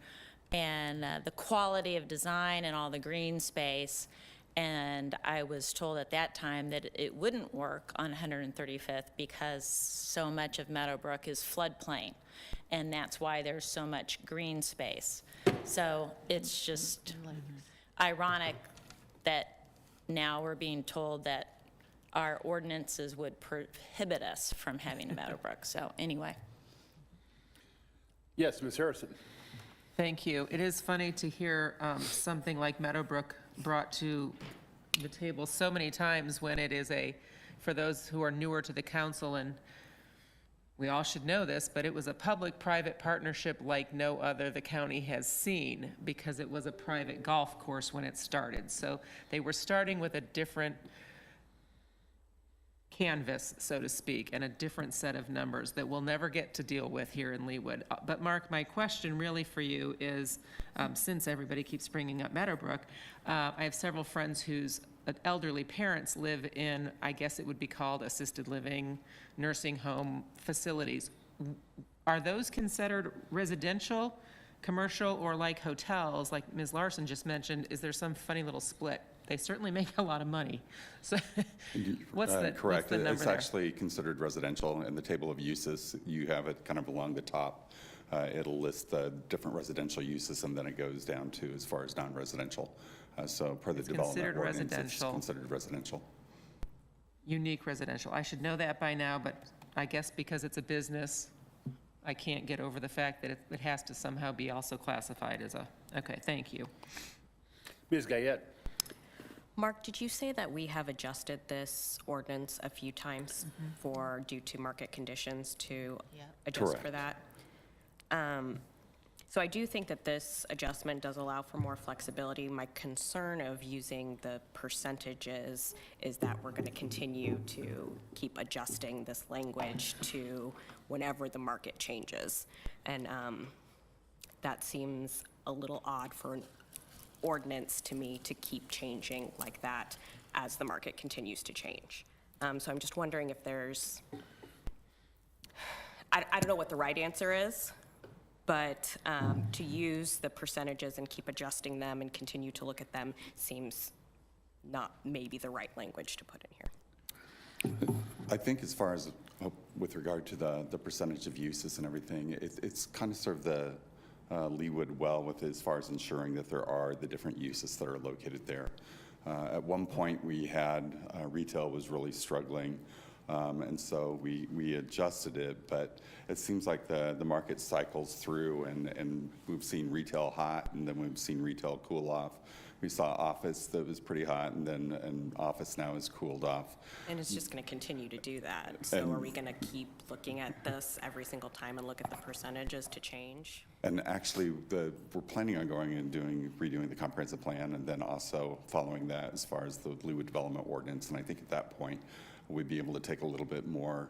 the quality of design and all the green space. And I was told at that time that it wouldn't work on 135th because so much of Meadowbrook is floodplain. And that's why there's so much green space. So it's just ironic that now we're being told that our ordinances would prohibit us from having Meadowbrook. So anyway. Yes, Ms. Harrison. Thank you. It is funny to hear something like Meadowbrook brought to the table so many times when it is for those who are newer to the council, and we all should know this, but it was a public-private partnership like no other the county has seen because it was a private golf course when it started. So they were starting with a different canvas, so to speak, and a different set of numbers that we'll never get to deal with here in Leawood. But Mark, my question really for you is, since everybody keeps bringing up Meadowbrook, I have several friends whose elderly parents live in, I guess it would be called assisted living, nursing home facilities. Are those considered residential, commercial, or like hotels, like Ms. Larson just mentioned? Is there some funny little split? They certainly make a lot of money. So what's the Correct. number It's there? actually considered residential. In the table of uses, you have it kind of along the top. It'll list the different residential uses, and then it goes down to as far as non-residential. So per the It's development considered ordinance, it's residential. considered residential. Unique residential. I should know that by now, but I guess because it's a business, I can't get over the fact that it has to somehow be also classified as a, okay, thank you. Ms. Gayette. Mark, did you say that we have adjusted this ordinance a few times due to market conditions to adjust for that? So I do think that this adjustment does allow for more flexibility. My concern of using the percentages is that we're going to continue to keep adjusting this language to whenever the market changes. And that seems a little odd for an ordinance to me to keep changing like that as the market continues to change. So I'm just wondering if there's, I don't know what the right answer is, but to use the percentages and keep adjusting them and continue to look at them seems not maybe the right language to put in here. I think as far as with regard to the percentage of uses and everything, it's kind of served the Leawood well with as far as ensuring that there are the different uses that are located there. At one point we had retail was really struggling, and so we adjusted it, but it seems like the market cycles through, and we've seen retail hot, and then we've seen retail cool off. We saw office that was pretty hot, and office now is cooled off. And it's just going to continue to do that. So are we going to keep looking at this every single time and look at the percentages to change? And actually, we're planning on going and redoing the comprehensive plan, and then also following that as far as the Leawood Development Ordinance. And I think at that point, we'd be able to take a little bit more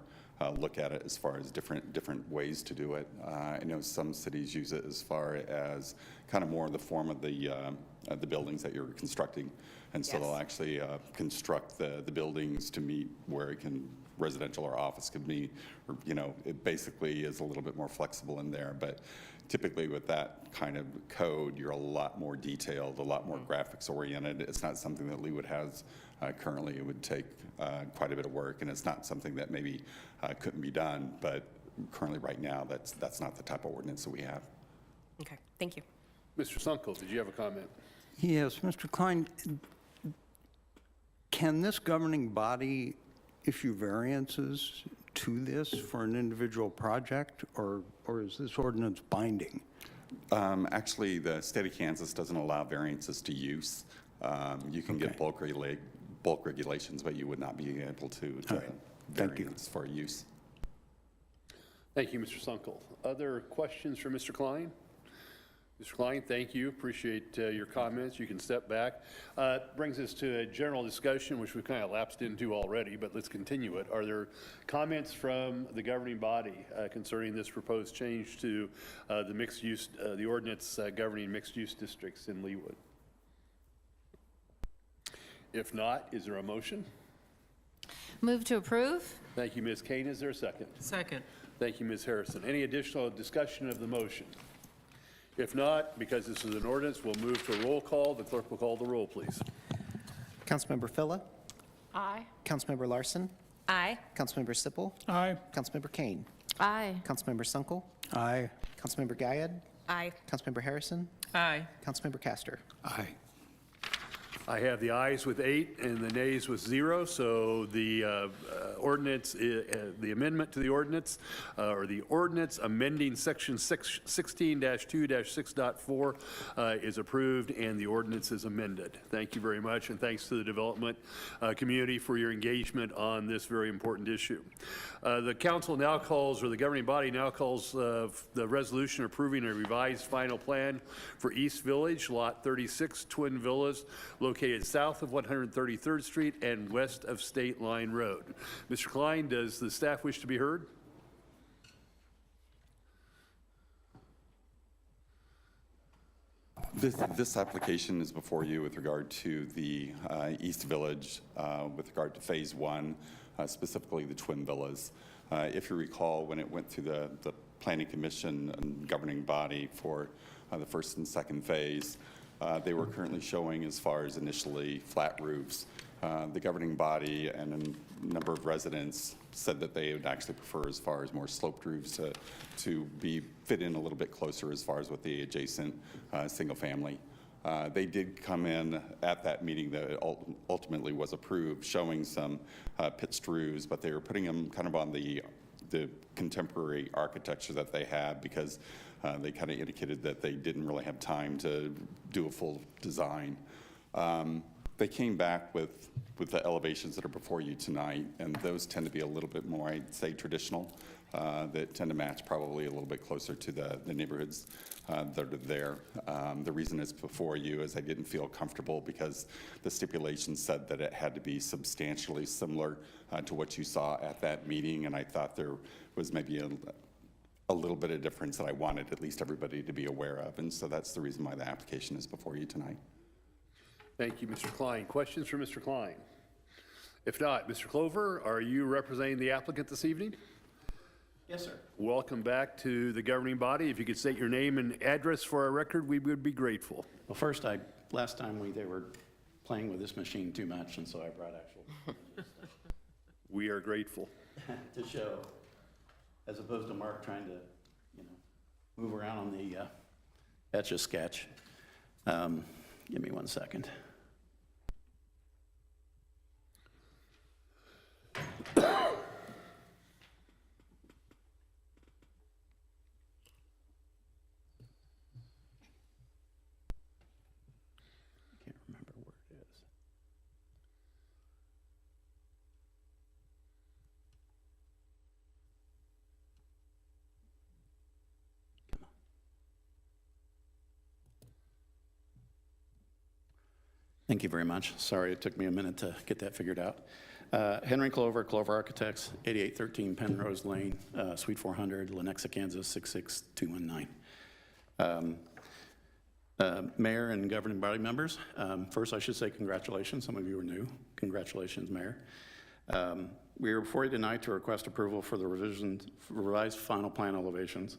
look at it as far as different ways to do it. I know some cities use it as far as kind of more in the form of the buildings that you're constructing, and so they'll actually construct the buildings to meet where it can residential or office could be, or it basically is a little bit more flexible in there. But typically with that kind of code, you're a lot more detailed, a lot more graphics oriented. It's not something that Leawood has currently. It would take quite a bit of work, and it's not something that maybe couldn't be done, but currently right now that's not the type of ordinance that we have. Okay, thank you. Mr. Sunkel, did you have a comment? Yes, Mr. Klein, can this governing body issue variances to this for an individual project, or is this ordinance binding? Actually, the state of Kansas doesn't allow variances to use. You can get bulk regulations, but you would not be able to variance for use. Thank you, Mr. Sunkel. Other questions for Mr. Klein? Mr. Klein, thank you. Appreciate your comments. You can step back. Brings us to a general discussion, which we've kind of lapsed into already, but let's continue it. Are there comments from the governing body concerning this proposed change to the mixed use, the ordinance governing mixed use districts in Leawood? If not, is there a motion? Move to approve? Thank you, Ms. Kane. Is there a second? Second. Thank you, Ms. Harrison. Any additional discussion of the motion? If not, because this is an ordinance, we'll move to a roll call. The clerk will call the roll, please. Councilmember Phila, Aye. Councilmember Larson, Aye. Councilmember Sippel, Aye. Councilmember Kane, Aye. Councilmember Sunkel, Aye. Councilmember Guyad, Aye. Councilmember Harrison, Aye. Councilmember Castor. Aye. I have the ayes with 8 and the nays with 0, so the ordinance, the amendment to the ordinance, or the ordinance amending section 16-2-6.4 is approved, and the ordinance is amended. Thank you very much, and thanks to the development community for your engagement on this very important issue. The council now calls, or the governing body now calls the resolution approving a revised final plan for East Village, Lot 36, Twin Villas, located south of 133rd Street and west of State Line Road. Mr. Klein, does the staff wish to be heard? This application is before you with regard to the East Village, with regard to Phase 1, specifically the Twin Villas. If you recall, when it went through the Planning Commission and governing body for the first and second phase, they were currently showing, as far as initially, flat roofs. The governing body and a number of residents said that they would actually prefer, as far as more sloped roofs, to be fit in a little bit closer as far as with the adjacent single family. They did come in at that meeting that ultimately was approved, showing some pitched roofs, but they were putting them kind of on the contemporary architecture that they had, because they kind of indicated that they didn't really have time to do a full design. They came back with the elevations that are before you tonight, and those tend to be a little bit more, I'd say, traditional, that tend to match probably a little bit closer to the neighborhoods that are there. The reason it's before you is I didn't feel comfortable, because the stipulation said that it had to be substantially similar to what you saw at that meeting, and I thought there was maybe a little bit of difference that I wanted at least everybody to be aware of, and so that's the reason why the application is before you tonight. Thank you, Mr. Klein. Questions for Mr. Klein? If not, Mr. Clover, are you representing the applicant this evening? Yes, sir. Welcome back to the governing body. If you could state your name and address for our record, we would be grateful. Well, first, last time they were playing with this machine too much, and so I brought actual We are grateful. to show, as opposed to Mark trying to, move around on the Etch-a-Sketch. Give me 1 second. Can't remember where it is. Come on. Thank you very much. Sorry, it took me a minute to get that figured out. Henry Clover, Clover Architects, 8813 Penrose Lane, Suite 400, Lenexa, Kansas, 66219. Mayor and governing body members, first I should say congratulations. Some of you are new. Congratulations, Mayor. We are before you tonight to request approval for the revised final plan elevations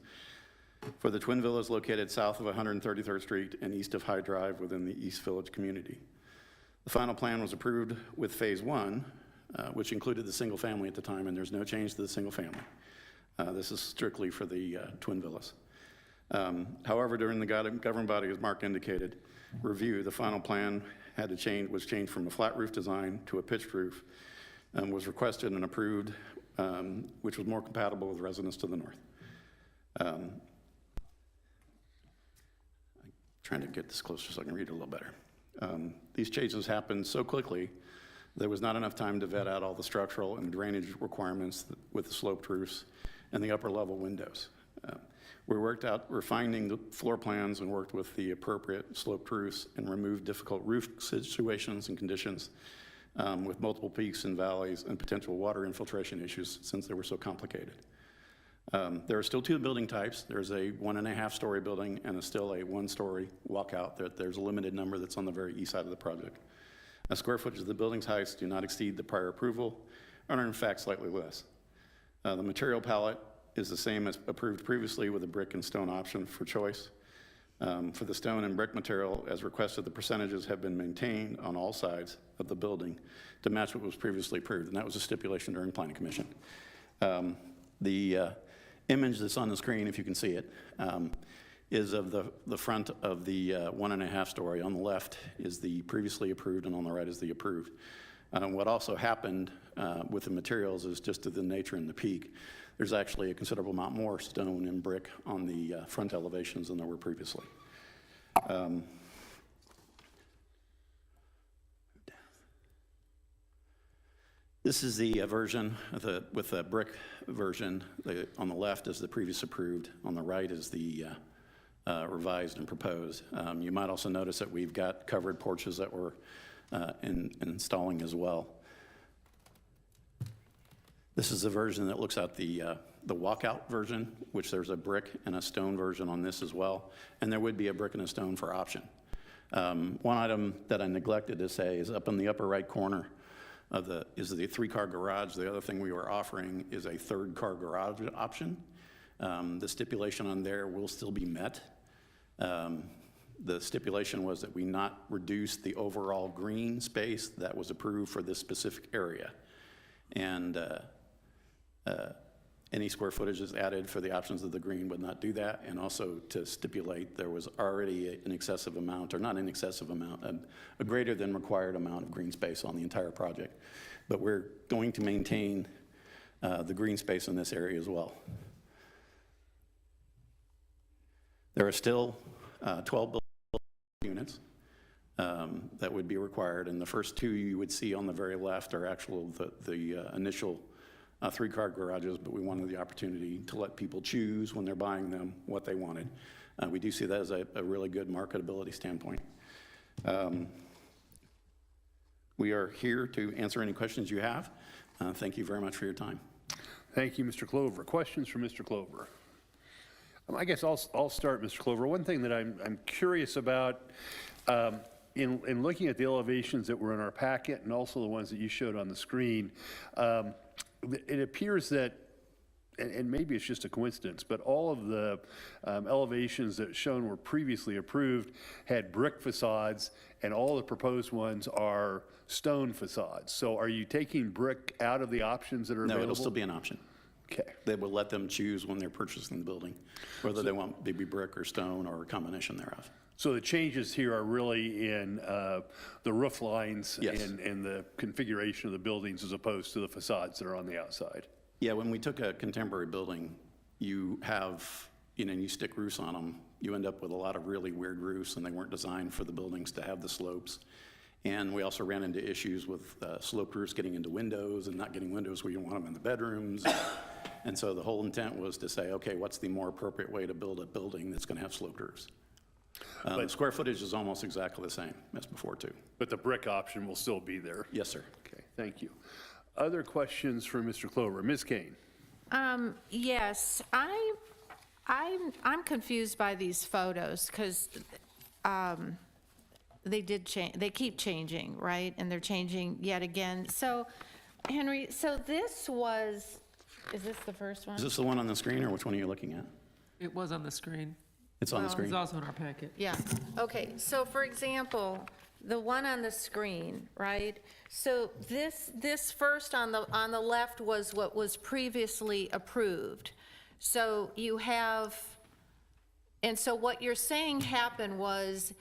for the Twin Villas located south of 133rd Street and east of High Drive within the East Village community. The final plan was approved with Phase 1, which included the single family at the time, and there's no change to the single family. This is strictly for the Twin Villas. However, during the governing body, as Mark indicated, review, the final plan was changed from a flat roof design to a pitched roof, and was requested and approved, which was more compatible with residents to the north. Trying to get this closer so I can read it a little better. These changes happened so quickly, there was not enough time to vet out all the structural and drainage requirements with the sloped roofs and the upper level windows. We worked out refining the floor plans and worked with the appropriate sloped roofs and removed difficult roof situations and conditions with multiple peaks and valleys and potential water infiltration issues since they were so complicated. There are still two building types. There's a 1.5-story building and still a 1-story walkout. There's a limited number that's on the very east side of the project. The square footage of the building's heights do not exceed the prior approval and are in fact slightly less. The material palette is the same as approved previously with a brick and stone option for choice. For the stone and brick material, as requested, the percentages have been maintained on all sides of the building to match what was previously approved, and that was a stipulation during Planning Commission. The image that's on the screen, if you can see it, is of the front of the 1.5-story. On the left is the previously approved, and on the right is the approved. What also happened with the materials is just to the nature and the peak. There's actually a considerable amount more stone and brick on the front elevations than there were previously. This is the version with the brick version. On the left is the previous approved. On the right is the revised and proposed. You might also notice that we've got covered porches that we're installing as well. This is the version that looks at the walkout version, which there's a brick and a stone version on this as well, and there would be a brick and a stone for option. One item that I neglected to say is up in the upper right corner is the 3-car garage. The other thing we were offering is a 3rd-car garage option. The stipulation on there will still be met. The stipulation was that we not reduce the overall green space that was approved for this specific area. And any square footage is added for the options of the green would not do that. And also to stipulate there was already an excessive amount, or not an excessive amount, a greater than required amount of green space on the entire project. But we're going to maintain the green space in this area as well. There are still 12 units that would be required, and the first 2 you would see on the very left are the initial 3-car garages, but we wanted the opportunity to let people choose when they're buying them what they wanted. We do see that as a really good marketability standpoint. We are here to answer any questions you have. Thank you very much for your time. Thank you, Mr. Clover. Questions for Mr. Clover? I guess I'll start, Mr. Clover. One thing that I'm curious about, in looking at the elevations that were in our packet and also the ones that you showed on the screen, it appears that, and maybe it's just a coincidence, but all of the elevations that shown were previously approved had brick facades, and all the proposed ones are stone facades. So are you taking brick out of the options that are available? No, it'll still be an option. Okay. They will let them choose when they're purchasing the building, whether they want to be brick or stone or a combination thereof. So the changes here are really in the roof lines Yes. and the configuration of the buildings as opposed to the facades that are on the outside. Yeah, when we took a contemporary building, you have, you stick roofs on them, you end up with a lot of really weird roofs, and they weren't designed for the buildings to have the slopes. And we also ran into issues with sloped roofs getting into windows and not getting windows where you want them in the bedrooms. And so the whole intent was to say, okay, what's the more appropriate way to build a building that's going to have sloped roofs? The square footage is almost exactly the same as before, too. But the brick option will still be there? Yes, sir. Okay, thank you. Other questions for Mr. Clover? Ms. Kane? Yes, I'm confused by these photos because they did change. They keep changing, right? And they're changing yet again. So, Henry, so this was. Is this the first one? Is this the one on the screen, or which one are you looking at? It was on the screen. It's on the screen. It's also in our packet. Yeah. Okay. So, for example, the one on the screen, right? So this first on the left was what was previously approved. So you have, and so what you're saying happened was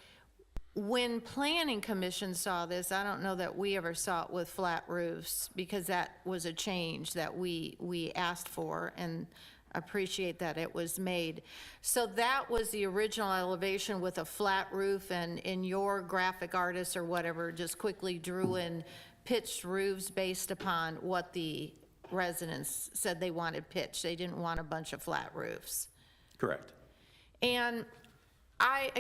when Planning Commission saw this, I don't know that we ever saw it with flat roofs because that was a change that we asked for, and appreciate that it was made. So that was the original elevation with a flat roof, and in your graphic artist or whatever just quickly drew in pitched roofs based upon what the residents said they wanted pitched. They didn't want a bunch of flat roofs. Correct. And I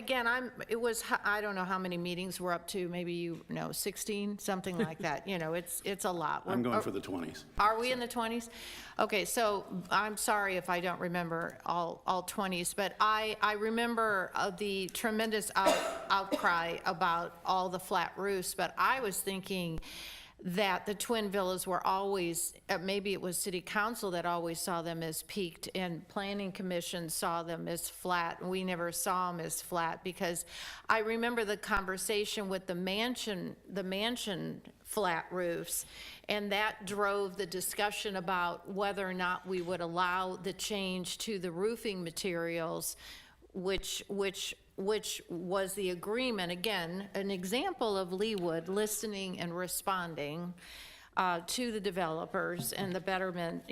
don't know how many meetings we're up to, maybe 16, something like that. It's a lot. I'm going for the 20s. Are we in the 20s? Okay, so I'm sorry if I don't remember all 20s, but I remember the tremendous outcry about all the flat roofs, but I was thinking that the twin villas were always, maybe it was city council that always saw them as peaked, and planning commission saw them as flat, and we never saw them as flat, because I remember the conversation with the mansion flat roofs, and that drove the discussion about whether or not we would allow the change to the roofing materials, which was the agreement. Again, an example of Leawood listening and responding to the developers and the betterment,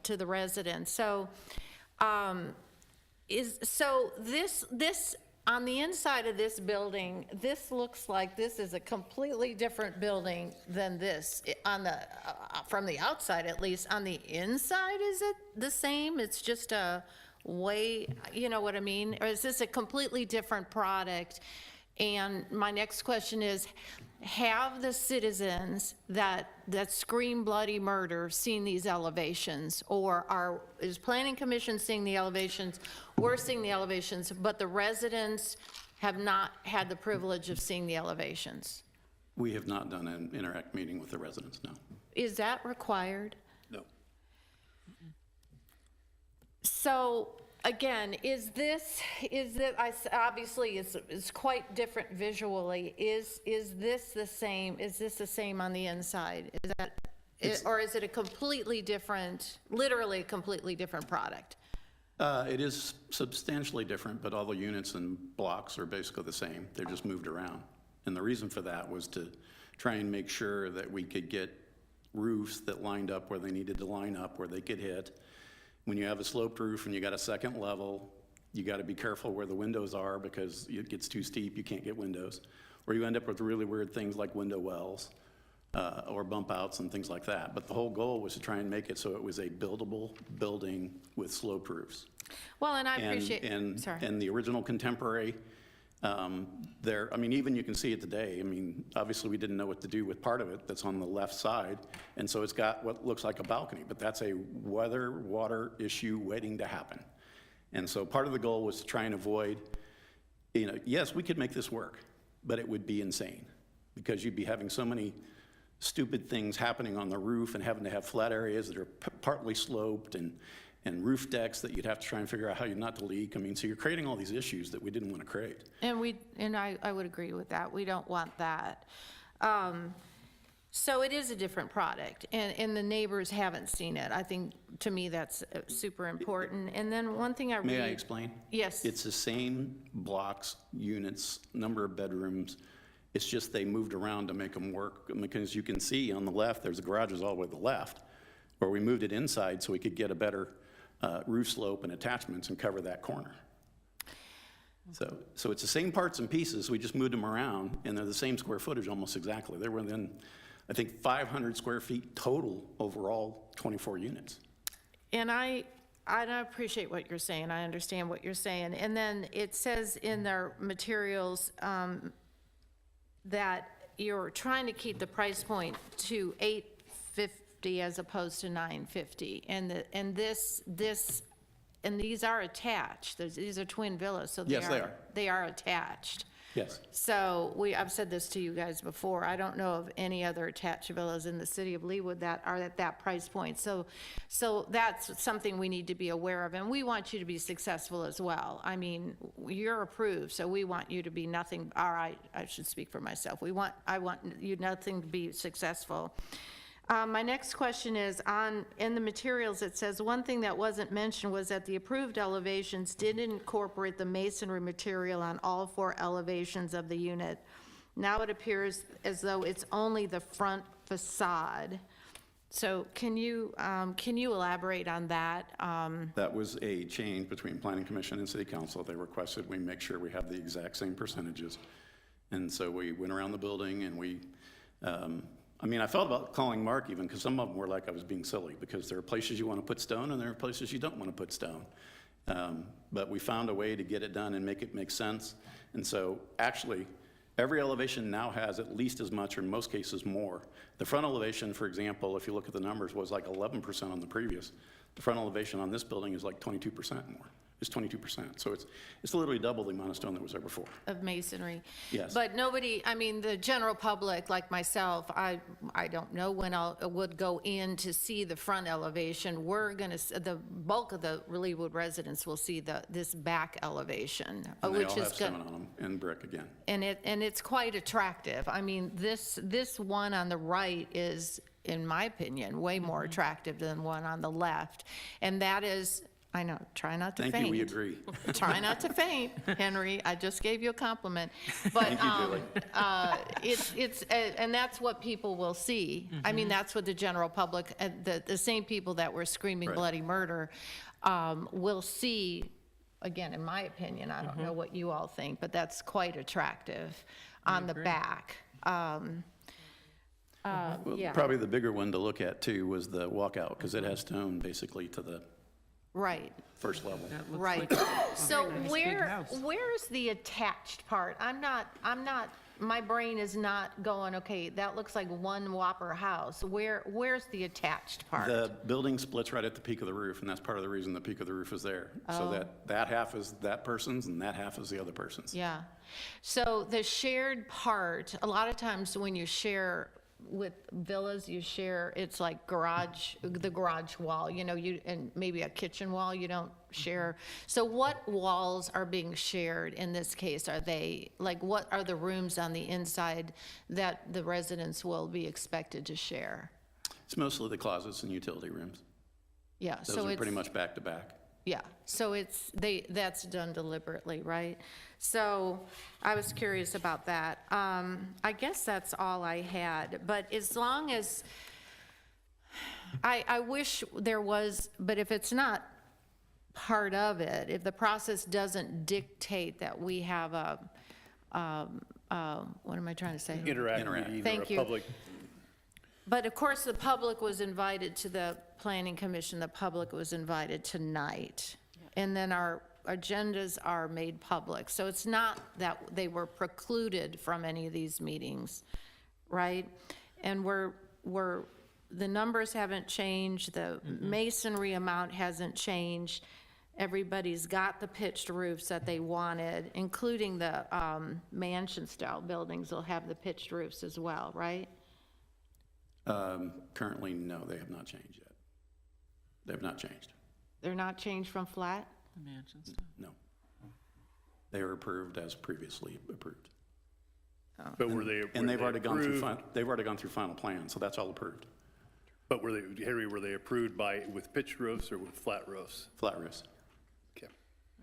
to the residents. So, this on the inside of this building, this looks like this is a completely different building than this. On the from the outside, at least. On the inside, is it the same? It's just a way, you know what I mean? Or is this a completely different product? And my next question is, have the citizens that scream bloody murder seen these elevations? Or is Planning Commission seeing the elevations? We're seeing the elevations, but the residents have not had the privilege of seeing the elevations? We have not done an interact meeting with the residents, no. Is that required? No. So, again, is this, obviously it's quite different visually. Is this the same? Is this the same on the inside? Or is it a completely different, literally a completely different product? It is substantially different, but all the units and blocks are basically the same. They're just moved around. And the reason for that was to try and make sure that we could get roofs that lined up where they needed to line up, where they could hit. When you have a sloped roof and you got a second level, you got to be careful where the windows are, because it gets too steep, you can't get windows. Or you end up with really weird things like window wells or bump outs and things like that. But the whole goal was to try and make it so it was a buildable building with sloped roofs. Well, and I appreciate, sorry. And the original contemporary, even you can see it today. Obviously we didn't know what to do with part of it that's on the left side, and so it's got what looks like a balcony, but that's a water issue waiting to happen. And so part of the goal was to try and avoid, yes, we could make this work, but it would be insane, because you'd be having so many stupid things happening on the roof and having to have flat areas that are partly sloped and roof decks that you'd have to try and figure out how not to leak. So you're creating all these issues that we didn't want to create. And I would agree with that. We don't want that. So it is a different product, and the neighbors haven't seen it. I think, to me, that's super important. And then one thing May I explain? Yes. It's the same blocks, units, number of bedrooms. It's just they moved around to make them work. Because you can see on the left, there's the garages all the way to the left, where we moved it inside so we could get a better roof slope and attachments and cover that corner. So it's the same parts and pieces, we just moved them around, and they're the same square footage almost exactly. They were within, I think, 500 square feet total overall, 24 units. And I appreciate what you're saying. I understand what you're saying. And then it says in their materials that you're trying to keep the price point to $850 as opposed to $950. And these are attached. These are twin villas, so Yes, they are. They are attached. Yes. So I've said this to you guys before. I don't know of any other attached villas in the city of Leawood that are at that price point. So that's something we need to be aware of, and we want you to be successful as well. You're approved, so we want you to be nothing. All right, I should speak for myself. I want you nothing to be successful. My next question is in the materials, it says one thing that wasn't mentioned was that the approved elevations didn't incorporate the masonry material on all 4 elevations of the unit. Now it appears as though it's only the front facade. So can you elaborate on that? That was a change between Planning Commission and City Council. They requested we make sure we have the exact same percentages. And so we went around the building and we, I mean, I felt about calling Mark even, because some of them were like I was being silly, because there are places you want to put stone and there are places you don't want to put stone. But we found a way to get it done and make it make sense. And so actually, every elevation now has at least as much, or in most cases more. The front elevation, for example, if you look at the numbers, was like 11% on the previous. The front elevation on this building is like 22% more. It's 22%. So it's literally double the amount of stone that was there before. Of masonry. Yes. But nobody, I mean, the general public, like myself, I don't know when I would go in to see the front elevation. We're going to, the bulk of the Leawood residents will see this back elevation, And they which all is have good. stone on them and brick again. And it's quite attractive. I mean, this one on the right is, in my opinion, way more attractive than one on the left. And that is, I know, try not to faint. Thank you, we agree. Try not to faint, Henry. I just gave you a compliment. But Thank you, Julie. and that's what people will see. I mean, that's what the general public, the same people that were screaming Right. bloody murder, will see. Again, in my opinion, I don't know what you all think, but that's quite attractive on the back. Well, Yeah. probably the bigger one to look at too was the walkout, because it has stone basically to the Right. first level. Right. So where's the attached part? I'm not, my brain is not going, okay, that looks like one whopper house. Where's the attached part? The building splits right at the peak of the roof, and that's part of the reason the peak of the roof is there. So Oh. that half is that person's and that half is the other person's. Yeah. So the shared part, a lot of times when you share with villas, you share, it's like the garage wall, and maybe a kitchen wall, you don't share. So what walls are being shared in this case? Are they, like, what are the rooms on the inside that the residents will be expected to share? It's mostly the closets and utility rooms. Yeah, Those so are it's, pretty much back to back. yeah, so that's done deliberately, right? So I was curious about that. I guess that's all I had, but as long as, I wish there was, but if it's not part of it, if the process doesn't dictate that we have what am I trying to say? Interact meeting or Thank a you. public. But of course, the public was invited to the Planning Commission, the public was invited tonight. And then our agendas are made public. So it's not that they were precluded from any of these meetings, right? And the numbers haven't changed, the masonry amount hasn't changed. Everybody's got the pitched roofs that they wanted, including the mansion-style buildings will have the pitched roofs as well, right? Currently, no, they have not changed yet. They have not changed. They're not changed from flat? No. They were approved as previously approved. But were they And they've already gone through, approved? they've already gone through final plan, so that's all approved. But Henry, were they approved with pitched roofs or with flat roofs? Flat roofs. Okay.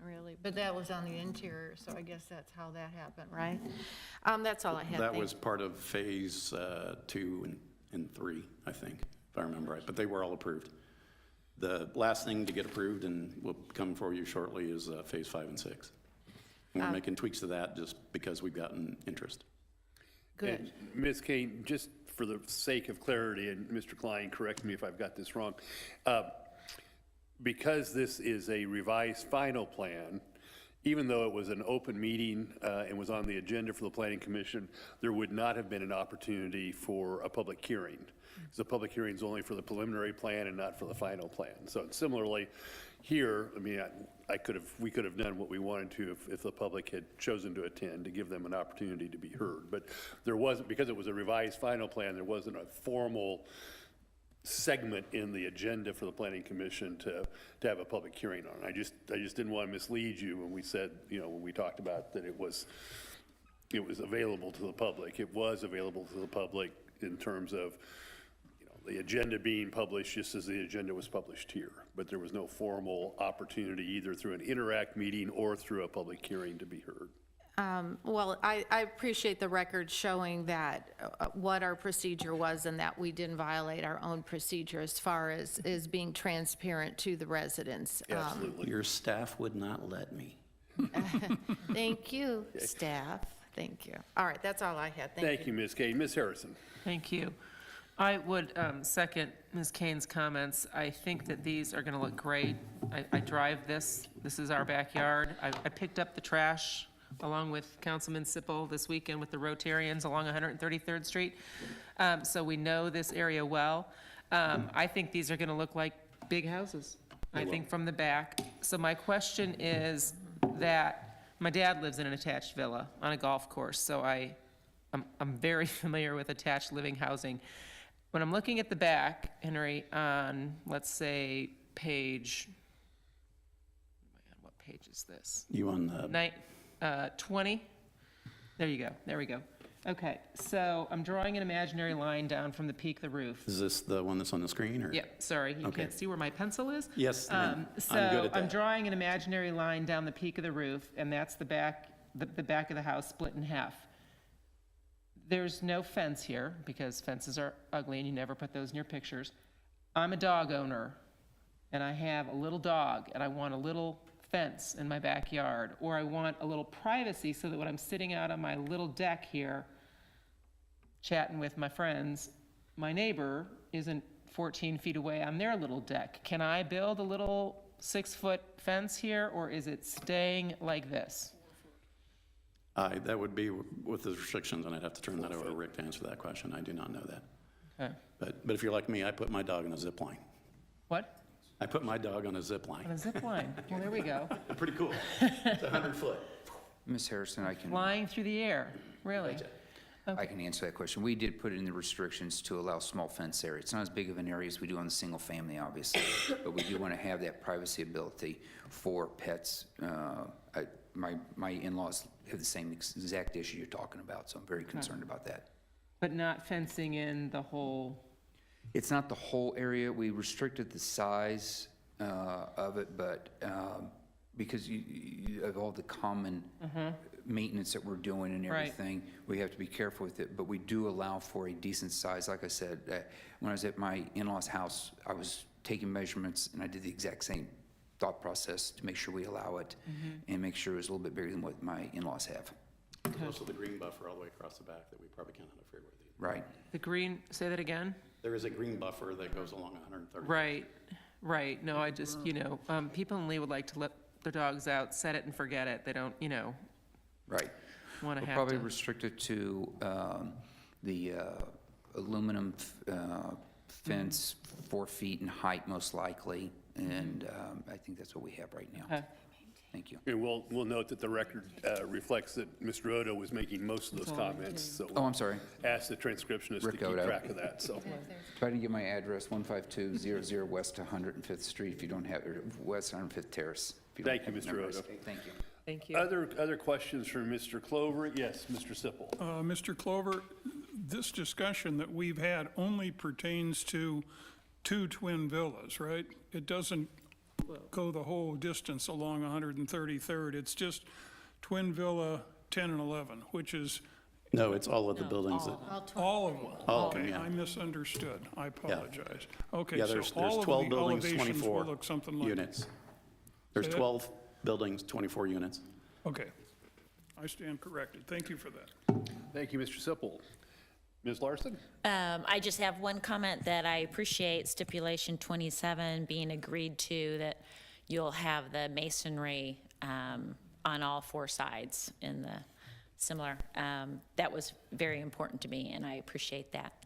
Really? But that was on the interior, so I guess that's how that happened, right? That's all I had. That Thank- was part of phase 2 and 3, I think, if I remember right, but they were all approved. The last thing to get approved, and will come for you shortly, is phase 5 and 6. And we're making tweaks to that just because we've gotten interest. Good. And Ms. Kane, just for the sake of clarity, and Mr. Klein, correct me if I've got this wrong, because this is a revised final plan, even though it was an open meeting and was on the agenda for the Planning Commission, there would not have been an opportunity for a public hearing. Because the public hearing is only for the preliminary plan and not for the final plan. So similarly, here, I mean, we could have done what we wanted to if the public had chosen to attend, to give them an opportunity to be heard. But there wasn't, because it was a revised final plan, there wasn't a formal segment in the agenda for the Planning Commission to have a public hearing on. I just didn't want to mislead you when we said, when we talked about that it was available to the public. It was available to the public in terms of, the agenda being published just as the agenda was published here. But there was no formal opportunity either through an Interact meeting or through a public hearing to be heard. Well, I appreciate the record showing that what our procedure was and that we didn't violate our own procedure as far as being transparent to the residents. Absolutely. Your staff would not let me. Thank you, staff. Thank you. All right, that's all I had. Thank you, Ms. Kane. Ms. Harrison? Thank you. I would second Ms. Kane's comments. I think that these are going to look great. I drive this. This is our backyard. I picked up the trash along with Councilman Sippel this weekend with the Rotarians along 133rd Street. So we know this area well. I think these are going to look like big houses, I think, from the back. So my question is that my dad lives in an attached villa on a golf course, so I'm very familiar with attached living housing. When I'm looking at the back, Henry, on, let's say, page, what page is this? You on the... 20? There you go, there we go. Okay, so I'm drawing an imaginary line down from the peak of the roof. Is this the one that's on the screen, or? Yep, sorry, you Okay. can't see where my pencil is? Yes, ma'am. So I'm good at I'm that. drawing an imaginary line down the peak of the roof, and that's the back of the house split in half. There's no fence here, because fences are ugly and you never put those in your pictures. I'm a dog owner, and I have a little dog, and I want a little fence in my backyard, or I want a little privacy so that when I'm sitting out on my little deck here, chatting with my friends, my neighbor isn't 14 feet away on their little deck. Can I build a little 6-foot fence here, or is it staying like this? That would be with the restrictions, and I'd have to turn that over to Rick to answer that question. I do not know that. Okay. But if you're like me, I put my dog on a zip line. What? I put my dog on a zip line. On a zip line. Well, there we go. Pretty cool. It's 100 foot. Ms. Harrison, I can, Flying through the air, really? I can answer that question. We did put it in the restrictions to allow small fence area. It's not as big of an area as we do on the single family, obviously, but we do want to have that privacy ability for pets. My in-laws have the same exact issue you're talking about, so I'm very concerned about that. But not fencing in the whole, It's not the whole area. We restricted the size of it, but because you have all the common maintenance that we're doing and Right. everything, we have to be careful with it. But we do allow for a decent size. Like I said, when I was at my in-laws' house, I was taking measurements, and I did the exact same thought process to make sure we allow it and make sure it was a little bit bigger than what my in-laws have. There's also the green buffer all the way across the back that we probably can't interfere with either. Right. the green, say that again? There is a green buffer that goes along 130. Right, right. No, I just, people in Lee would like to let their dogs out, set it and forget it. They don't, Right. want to We're have probably to. restricted to the aluminum fence, 4 feet in height most likely, and I think that's what we have right now. Okay. Thank you. And we'll note that the record reflects that Mr. Odo was making most of those comments, so. Oh, I'm sorry. Ask the transcriptionist to Rick keep Odo. track of that, so. Try to get my address, 15200 West 105th Street, if you don't have, or West 105th Terrace. if you don't Thank you, have it Mr. memorized. Odo. Thank you. Thank you. Other questions from Mr. Clover? Yes, Mr. Sippel. Mr. Clover, this discussion that we've had only pertains to 2 twin villas, right? It doesn't go the whole distance along 133rd. It's just twin villa 10 and 11, which is No, it's all of the buildings that, all of them. All of them, Okay, yeah. I misunderstood. I apologize. Okay, yeah, so there's all of 12 the buildings, elevations will 24 look something like. units. There's Say that? 12 buildings, 24 units. Okay. I stand corrected. Thank you for that. Thank you, Mr. Sippel. Ms. Larson? I just have one comment that I appreciate stipulation 27 being agreed to, that you'll have the masonry on all 4 sides in the similar. That was very important to me, and I appreciate that.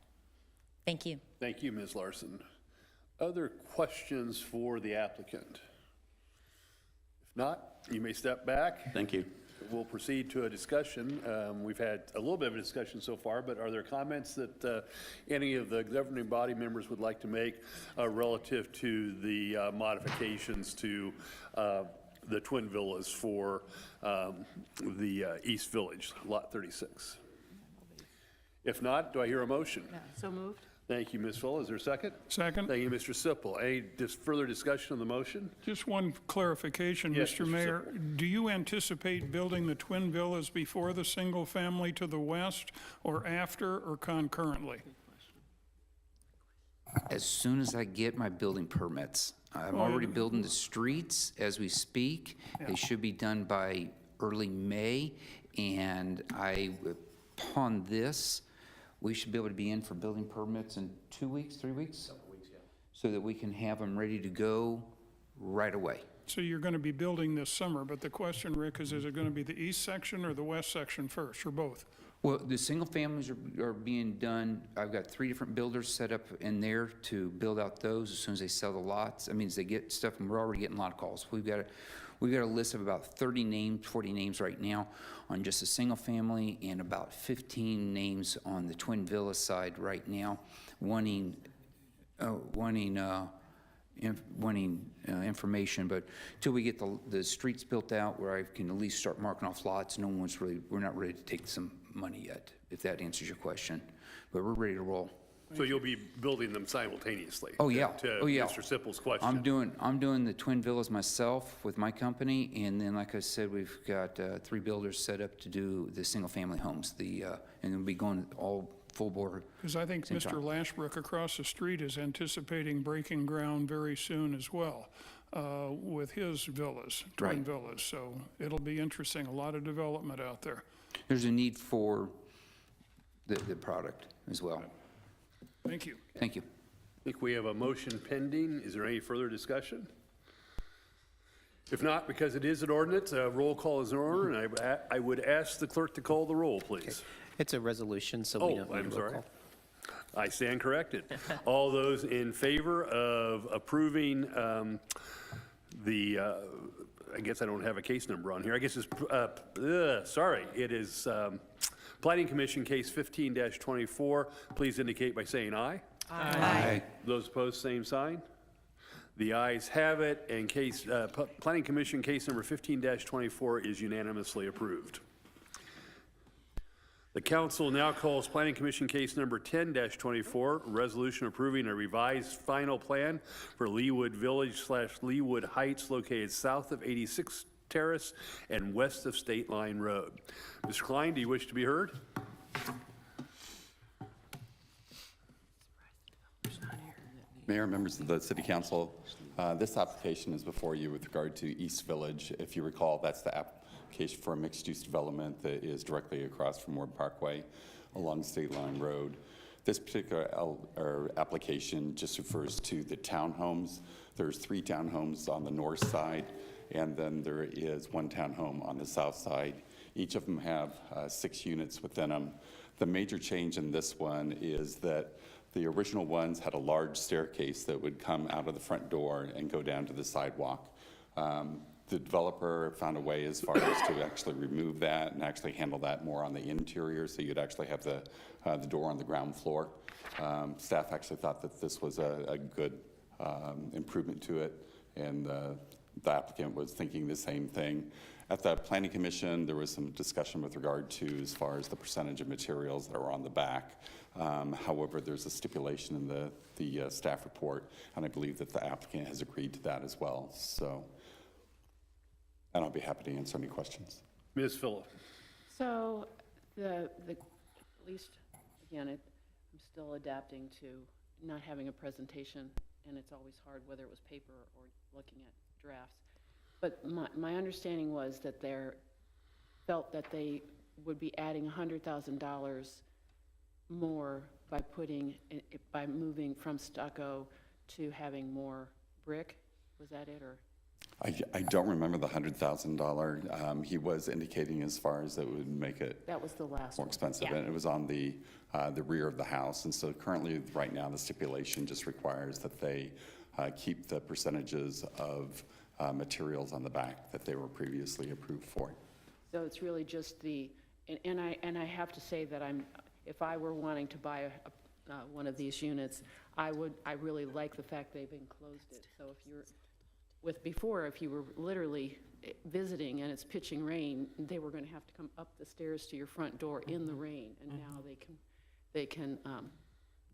Thank you. Thank you, Ms. Larson. Other questions for the applicant? If not, you may step back. Thank you. We'll proceed to a discussion. We've had a little bit of a discussion so far, but are there comments that any of the governing body members would like to make relative to the modifications to the twin villas for the East Village, Lot 36? If not, do I hear a motion? So moved? Thank you, Ms. Fuller. Is there a second? Second. Thank you, Mr. Sippel. Any further discussion on the motion? Just one clarification, Yes, Mr. Mr. Mayor. Do you anticipate building the twin villas before the single family to the west, or after, or concurrently? As soon as I get my building permits. I'm already building the streets as we speak. They should be done by early May, and upon this, we should be able to be in for building permits in 2 weeks, 3 weeks? Couple weeks, yeah. So that we can have them ready to go right away. So you're going to be building this summer, but the question, Rick, is it going to be the east section or the west section first, or both? Well, the single families are being done. I've got 3 different builders set up in there to build out those as soon as they sell the lots. That means they get stuff, and we're already getting a lot of calls. We've got a list of about 30 names, 40 names right now on just a single family, and about 15 names on the twin villa side right now, wanting information. But till we get the streets built out where I can at least start marking off lots, we're not ready to take some money yet, if that answers your question. But we're ready to roll. So you'll be building them simultaneously? Oh, yeah. To Oh, yeah. Mr. Sippel's question. I'm doing the twin villas myself with my company, and then, like I said, we've got 3 builders set up to do the single-family homes. And we'll be going all full bore. Because I think same Mr. time. Lashbrook across the street is anticipating breaking ground very soon as well with his villas, twin Right. villas. So it'll be interesting, a lot of development out there. There's a need for the product as well. Thank you. Thank you. I think we have a motion pending. Is there any further discussion? If not, because it is an ordinance, a roll call is in order, and I would ask the clerk to call the roll, please. It's a resolution, so we Oh, don't need a I'm roll sorry. call. I stand corrected. All those in favor of approving I guess I don't have a case number on here. I guess it's, it is Planning Commission Case 15-24. Please indicate by saying aye. Aye. Those opposed, same sign. The ayes have it, and Planning Commission Case number 15-24 is unanimously approved. The council now calls Planning Commission Case number 10-24, resolution approving a revised final plan for Leewood Village/Leewood Heights located south of 86th Terrace and west of State Line Road. Mr. Klein, do you wish to be heard? Mayor, members of the City Council, this application is before you with regard to East Village. If you recall, that's the application for a mixed-use development that is directly across from Ward Parkway along State Line Road. This particular application just refers to the townhomes. There's 3 townhomes on the north side, and then there is 1 townhome on the south side. Each of them have 6 units within them. The major change in this one is that the original ones had a large staircase that would come out of the front door and go down to the sidewalk. The developer found a way as far as to actually remove that and actually handle that more on the interior, so you'd actually have the door on the ground floor. Staff actually thought that this was a good improvement to it, and the applicant was thinking the same thing. At the Planning Commission, there was some discussion with regard to as far as the percentage of materials that are on the back. However, there's a stipulation in the staff report, and I believe that the applicant has agreed to that as well. So, and I'll be happy to answer any questions. Ms. Phillip. So at least, again, I'm still adapting to not having a presentation, and it's always hard whether it was paper or looking at drafts. But my understanding was that they felt that they would be adding $100,000 more by moving from stucco to having more brick. Was that it, or? I don't remember the $100,000. He was indicating as far as it would make it That was the last more one. expensive, Yeah. and it was on the rear of the house. And so currently, right now, the stipulation just requires that they keep the percentages of materials on the back that they were previously approved for. So it's really just and I have to say that if I were wanting to buy one of these units, I really like the fact they've enclosed it. So if you were literally visiting and it's pitching rain, they were going to have to come up the stairs to your front door in the rain, and now they can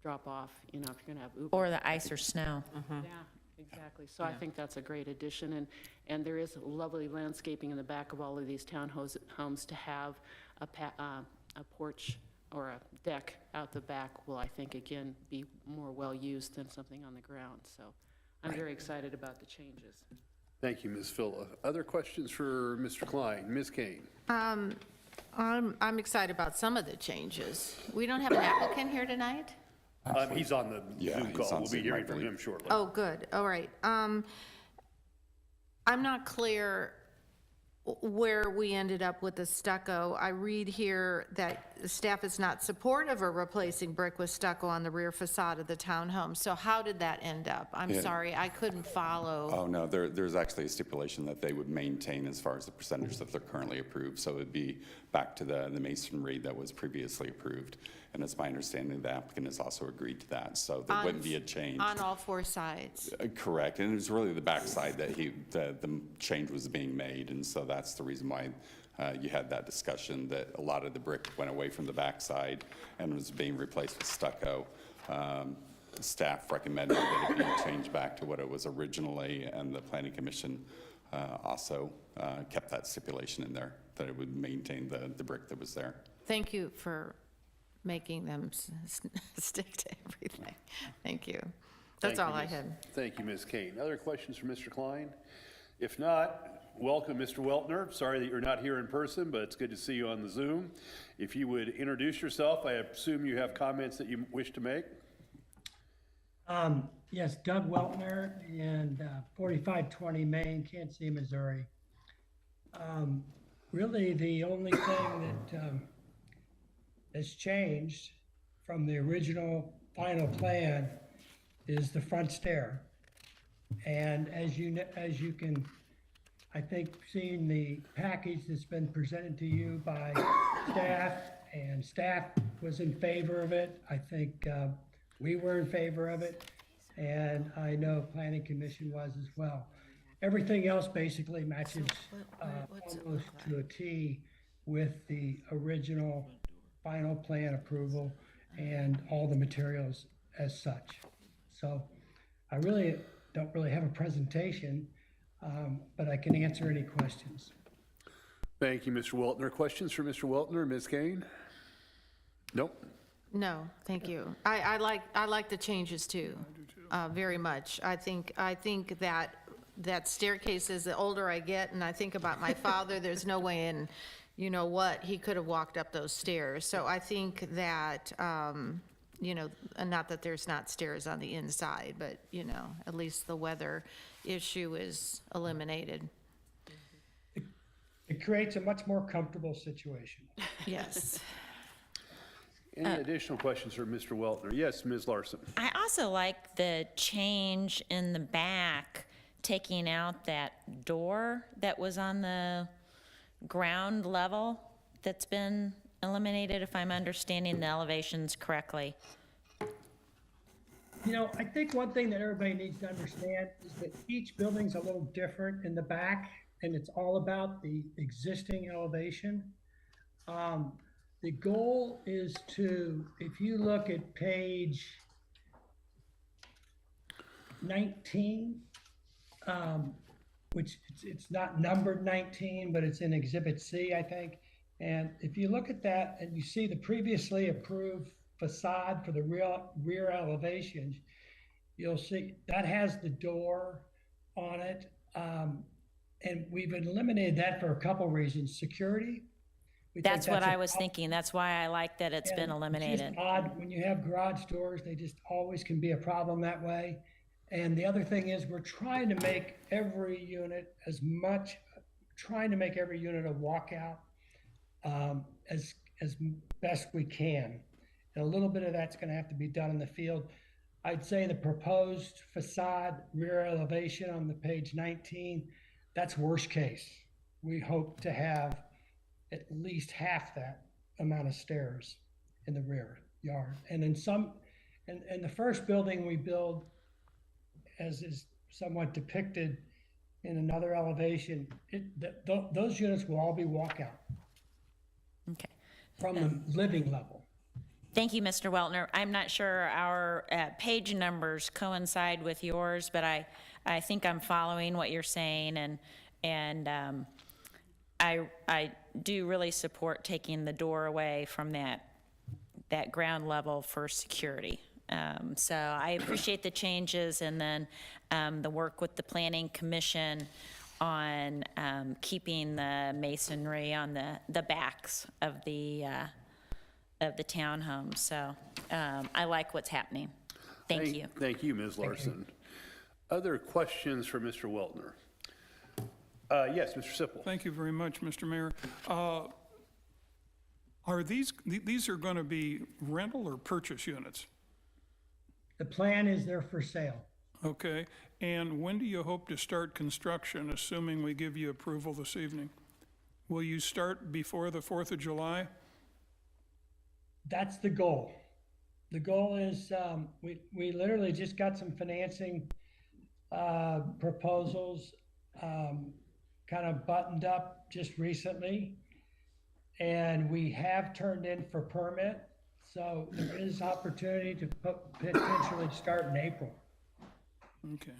drop off, if you're going to have Uber. Or the ice or snow. Yeah, exactly. So I think that's a great addition, and there is lovely landscaping in the back of all of these townhomes to have a porch or a deck out the back will, I think, again, be more well-used than something on the ground. So I'm very excited about the changes. Thank you, Ms. Villa. Other questions for Mr. Klein? Ms. Kane? I'm excited about some of the changes. We don't have an applicant here tonight? He's on the Zoom he's call. on We'll be Zoom, hearing I from believe. him shortly. Oh, good, all right. I'm not clear where we ended up with the stucco. I read here that the staff is not supportive of replacing brick with stucco on the rear facade of the townhome. So how did that end up? I'm Yeah. sorry, I couldn't follow. Oh, no, there's actually a stipulation that they would maintain as far as the percentage that they're currently approved. So it'd be back to the masonry that was previously approved. And it's my understanding the applicant has also agreed to that. So there wouldn't be a change. On all four sides. Correct, and it was really the backside that the change was being made, and so that's the reason why you had that discussion, that a lot of the brick went away from the backside and was being replaced with stucco. Staff recommended that it be changed back to what it was originally, and the planning commission also kept that stipulation in there, that it would maintain the brick that was there. Thank you for making them stick to everything. Thank you. That's all I had. Thank you, Ms. Kane. Other questions for Mr. Klein? If not, welcome, Mr. Weltner. Sorry that you're not here in person, but it's good to see you on the Zoom. If you would introduce yourself, I assume you have comments that you wish to make. Yes, Doug Weltner, and 4520 Main, Kansas City, Missouri. Really, the only thing that has changed from the original final plan is the front stair. And as you can, I think, seeing the package that's been presented to you by staff, and staff was in favor of it. I think we were in favor of it, and I know Planning Commission was as well. Everything else basically matches almost to a T with the original final plan approval and all the materials as such. So I really don't have a presentation, but I can answer any questions. Thank you, Mr. Weltner. Questions for Mr. Weltner, Ms. Kane? Nope. No, thank you. I like the changes too, very much. I think that staircase, as the older I get, and I think about my father, there's no way in, you know what, he could have walked up those stairs. So I think that, and not that there's not stairs on the inside, but, at least the weather issue is eliminated. It creates a much more comfortable situation. Yes. Any additional questions for Mr. Weltner? Yes, Ms. Larson. I also like the change in the back, taking out that door that was on the ground level that's been eliminated, if I'm understanding the elevations correctly. I think one thing that everybody needs to understand is that each building's a little different in the back, and it's all about the existing elevation. The goal is to, if you look at page 19, which it's not numbered 19, but it's in Exhibit C, I think. And if you look at that and you see the previously approved facade for the rear elevations, you'll see that has the door on it. And we've eliminated that for a couple reasons. Security. That's what I was thinking. That's why I like that it's been eliminated. It's just odd, when you have garage doors, they just always can be a problem that way. And the other thing is, we're trying to make every unit a walkout as best we can. And a little bit of that's gonna have to be done in the field. I'd say the proposed facade rear elevation on the page 19, that's worst case. We hope to have at least half that amount of stairs in the rear yard. And in the first building we build, as is somewhat depicted in another elevation, those units will all be walkout. Okay. From the living level. Thank you, Mr. Weltner. I'm not sure our page numbers coincide with yours, but I think I'm following what you're saying, and I do really support taking the door away from that ground level for security. So I appreciate the changes, and then the work with the Planning Commission on keeping the masonry on the backs of the townhomes. So I like what's happening. Thank you. Thank you, Ms. Larson. Other questions for Mr. Weltner? Yes, Mr. Sipple. Thank you very much, Mr. Mayor. Are these are going to be rental or purchase units? The plan is they're for sale. Okay, and when do you hope to start construction, assuming we give you approval this evening? Will you start before the 4th of July? That's the goal. The goal is, we literally just got some financing proposals kind of buttoned up just recently. And we have turned in for permit. So there is opportunity to potentially start in April. Okay.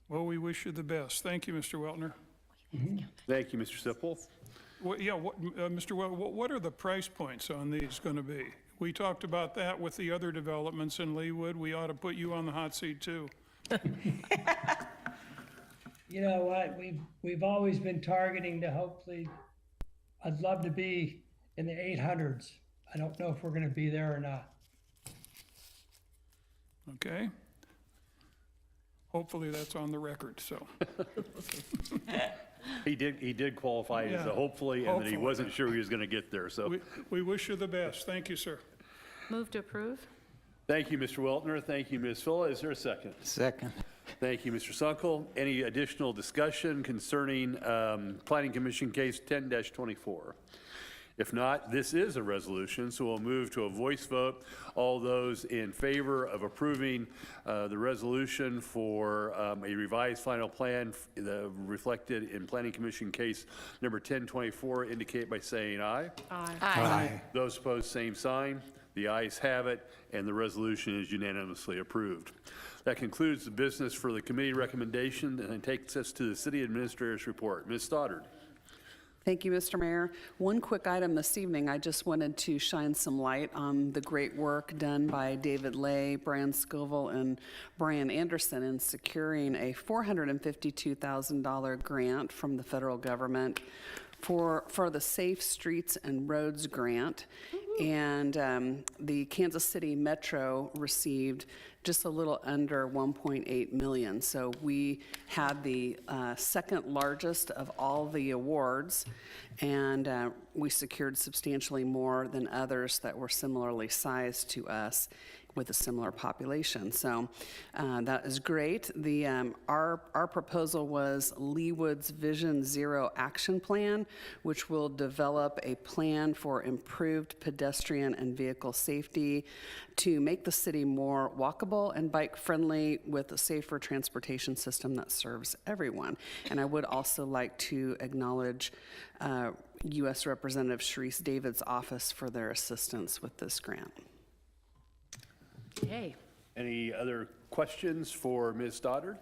Well, we wish you the best. Thank you, Mr. Weltner. Thank you, Mr. Sipple. Mr. Weltner, what are the price points on these going to be? We talked about that with the other developments in Leawood. We ought to put you on the hot seat too. You know what? We've always been targeting to hopefully, I'd love to be in the 800s. I don't know if we're going to be there or not. Okay. Hopefully that's on the record, so. He did qualify as a hopefully, and that he wasn't sure he was going to get there, so. We wish you the best. Thank you, sir. Move to approve? Thank you, Mr. Weltner. Thank you, Ms. Phila. Is there a second? Second. Thank you, Mr. Sunkel. Any additional discussion concerning Planning Commission Case 10-24? If not, this is a resolution, so we'll move to a voice vote. All those in favor of approving the resolution for a revised final plan reflected in Planning Commission Case number 1024 indicate by saying aye. Aye. Aye. Those opposed, same sign. The ayes have it, and the resolution is unanimously approved. That concludes the business for the committee recommendation, and it takes us to the city administrator's report. Ms. Stoddard. Thank you, Mr. Mayor. One quick item this evening, I just wanted to shine some light on the great work done by David Lay, Brian Scoville, and Brian Anderson in securing a $452,000 grant from the federal government for the Safe Streets and Roads grant. And the Kansas City Metro received just a little under 1.8 million. So we had the second largest of all the awards, and we secured substantially more than others that were similarly sized to us with a similar population. So that is great. Our proposal was Leawood's Vision Zero Action Plan, which will develop a plan for improved pedestrian and vehicle safety to make the city more walkable and bike-friendly with a safer transportation system that serves everyone. And I would also like to acknowledge U.S. Representative Sharice David's office for their assistance with this grant. Yay. Any other questions for Ms. Stoddard?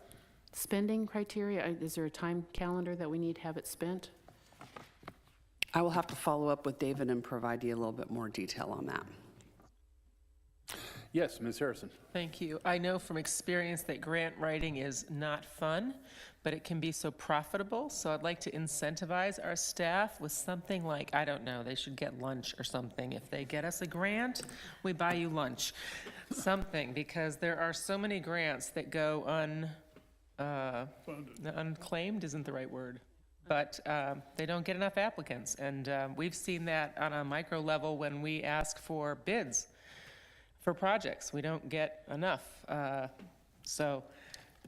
Spending criteria, is there a time calendar that we need to have it spent? I will have to follow up with David and provide you a little bit more detail on that. Yes, Ms. Harrison. Thank you. I know from experience that grant writing is not fun, but it can be so profitable. So I'd like to incentivize our staff with something like, I don't know, they should get lunch or something. If they get us a grant, we buy you lunch. Something, because there are so many grants that go unclaimed isn't the right word, but they don't get enough applicants. And we've seen that on a micro level when we ask for bids for projects. We don't get enough. So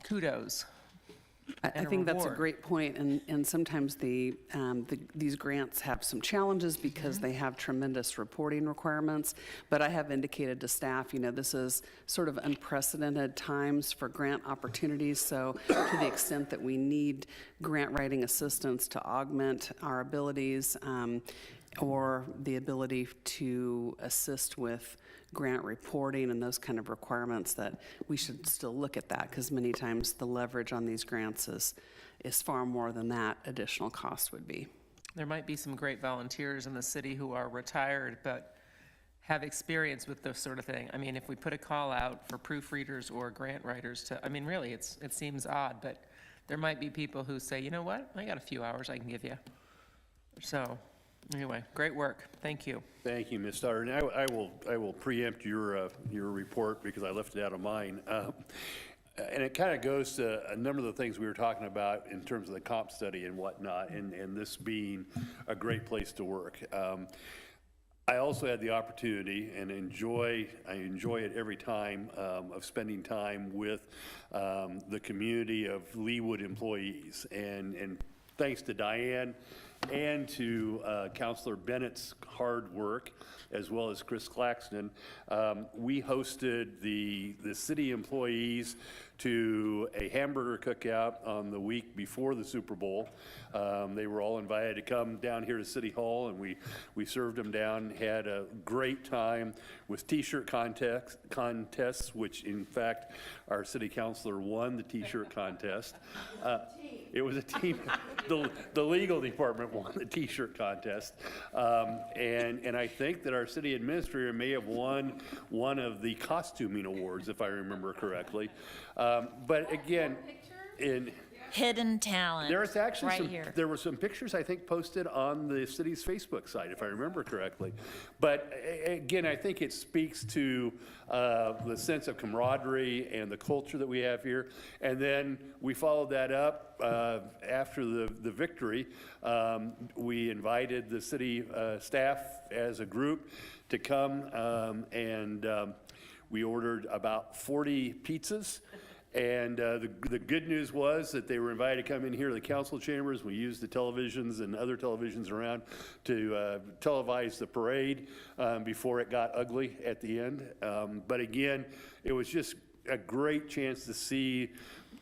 kudos. I think that's a great point, and sometimes these grants have some challenges because they have tremendous reporting requirements, but I have indicated to staff, this is sort of unprecedented times for grant opportunities, so to the extent that we need grant writing assistance to augment our abilities, or the ability to assist with grant reporting and those kind of requirements, that we should still look at that, because many times the leverage on these grants is far more than that additional cost would be. There might be some great volunteers in the city who are retired but have experience with this sort of thing. I mean, if we put a call out for proofreaders or grant writers to, I mean, really, it seems odd, but there might be people who say, you know what, I got a few hours I can give you. So, anyway, great work. Thank you. Thank you, Ms. Stoddard. And I will preempt your report because I left it out of mine. And it kind of goes to a number of the things we were talking about in terms of the comp study and whatnot, and this being a great place to work. I also had the opportunity and I enjoy it every time of spending time with the community of Leawood employees. And thanks to Diane and to Councilor Bennett's hard work, as well as Chris Claxton, we hosted the city employees to a hamburger cookout on the week before the Super Bowl. They were all invited to come down here to City Hall, and we served them down, had a great time with T-shirt contests, which in fact our city councilor won the T-shirt contest. It was a team. The legal department won the T-shirt contest, and I think that our city administrator may have won one of the costuming awards, if I remember correctly. But again, Hidden talent. There's actually right here. There were some pictures, I think, posted on the city's Facebook site, if I remember correctly. But again, I think it speaks to the sense of camaraderie and the culture that we have here. And then we followed that up after the victory. We invited the city staff as a group to come, and we ordered about 40 pizzas. And the good news was that they were invited to come in here to the council chambers. We used the televisions and other televisions around to televise the parade before it got ugly at the end. But again, it was just a great chance to see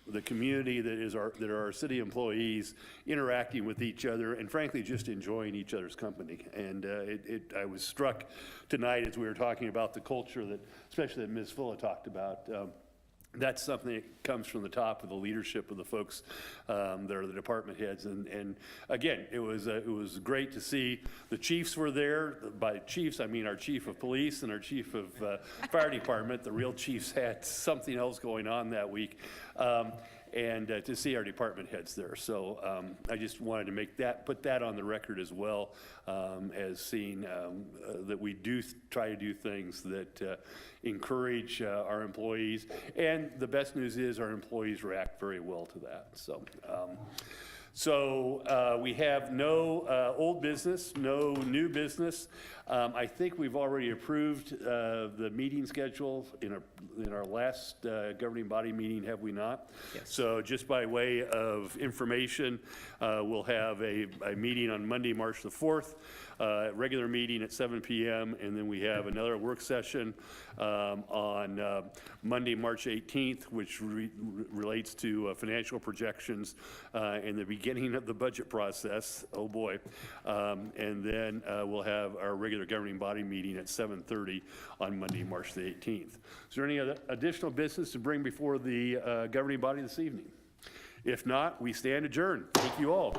the community that are our city employees interacting with each other and frankly just enjoying each other's company. And I was struck tonight as we were talking about the culture that, especially that Ms. Fulla talked about. That's something that comes from the top of the leadership of the folks that are the department heads. And again, it was great to see the chiefs were there. By chiefs, I mean our chief of police and our chief of fire department. The real chiefs had something else going on that week. And to see our department heads there. So I just wanted to put that on the record as well, as seeing that we do try to do things that encourage our employees. And the best news is our employees react very well to that. So we have no old business, no new business. I think we've already approved the meeting schedule in our last governing body meeting, have we not? Yes. So just by way of information, we'll have a meeting on Monday, March the 4th, regular meeting at 7 p.m., and then we have another work session on Monday, March 18th, which relates to financial projections in the beginning of the budget process. Oh boy. And then we'll have our regular governing body meeting at 7:30 on Monday, March the 18th. Is there any other additional business to bring before the governing body this evening? If not, we stand adjourned. Thank you all.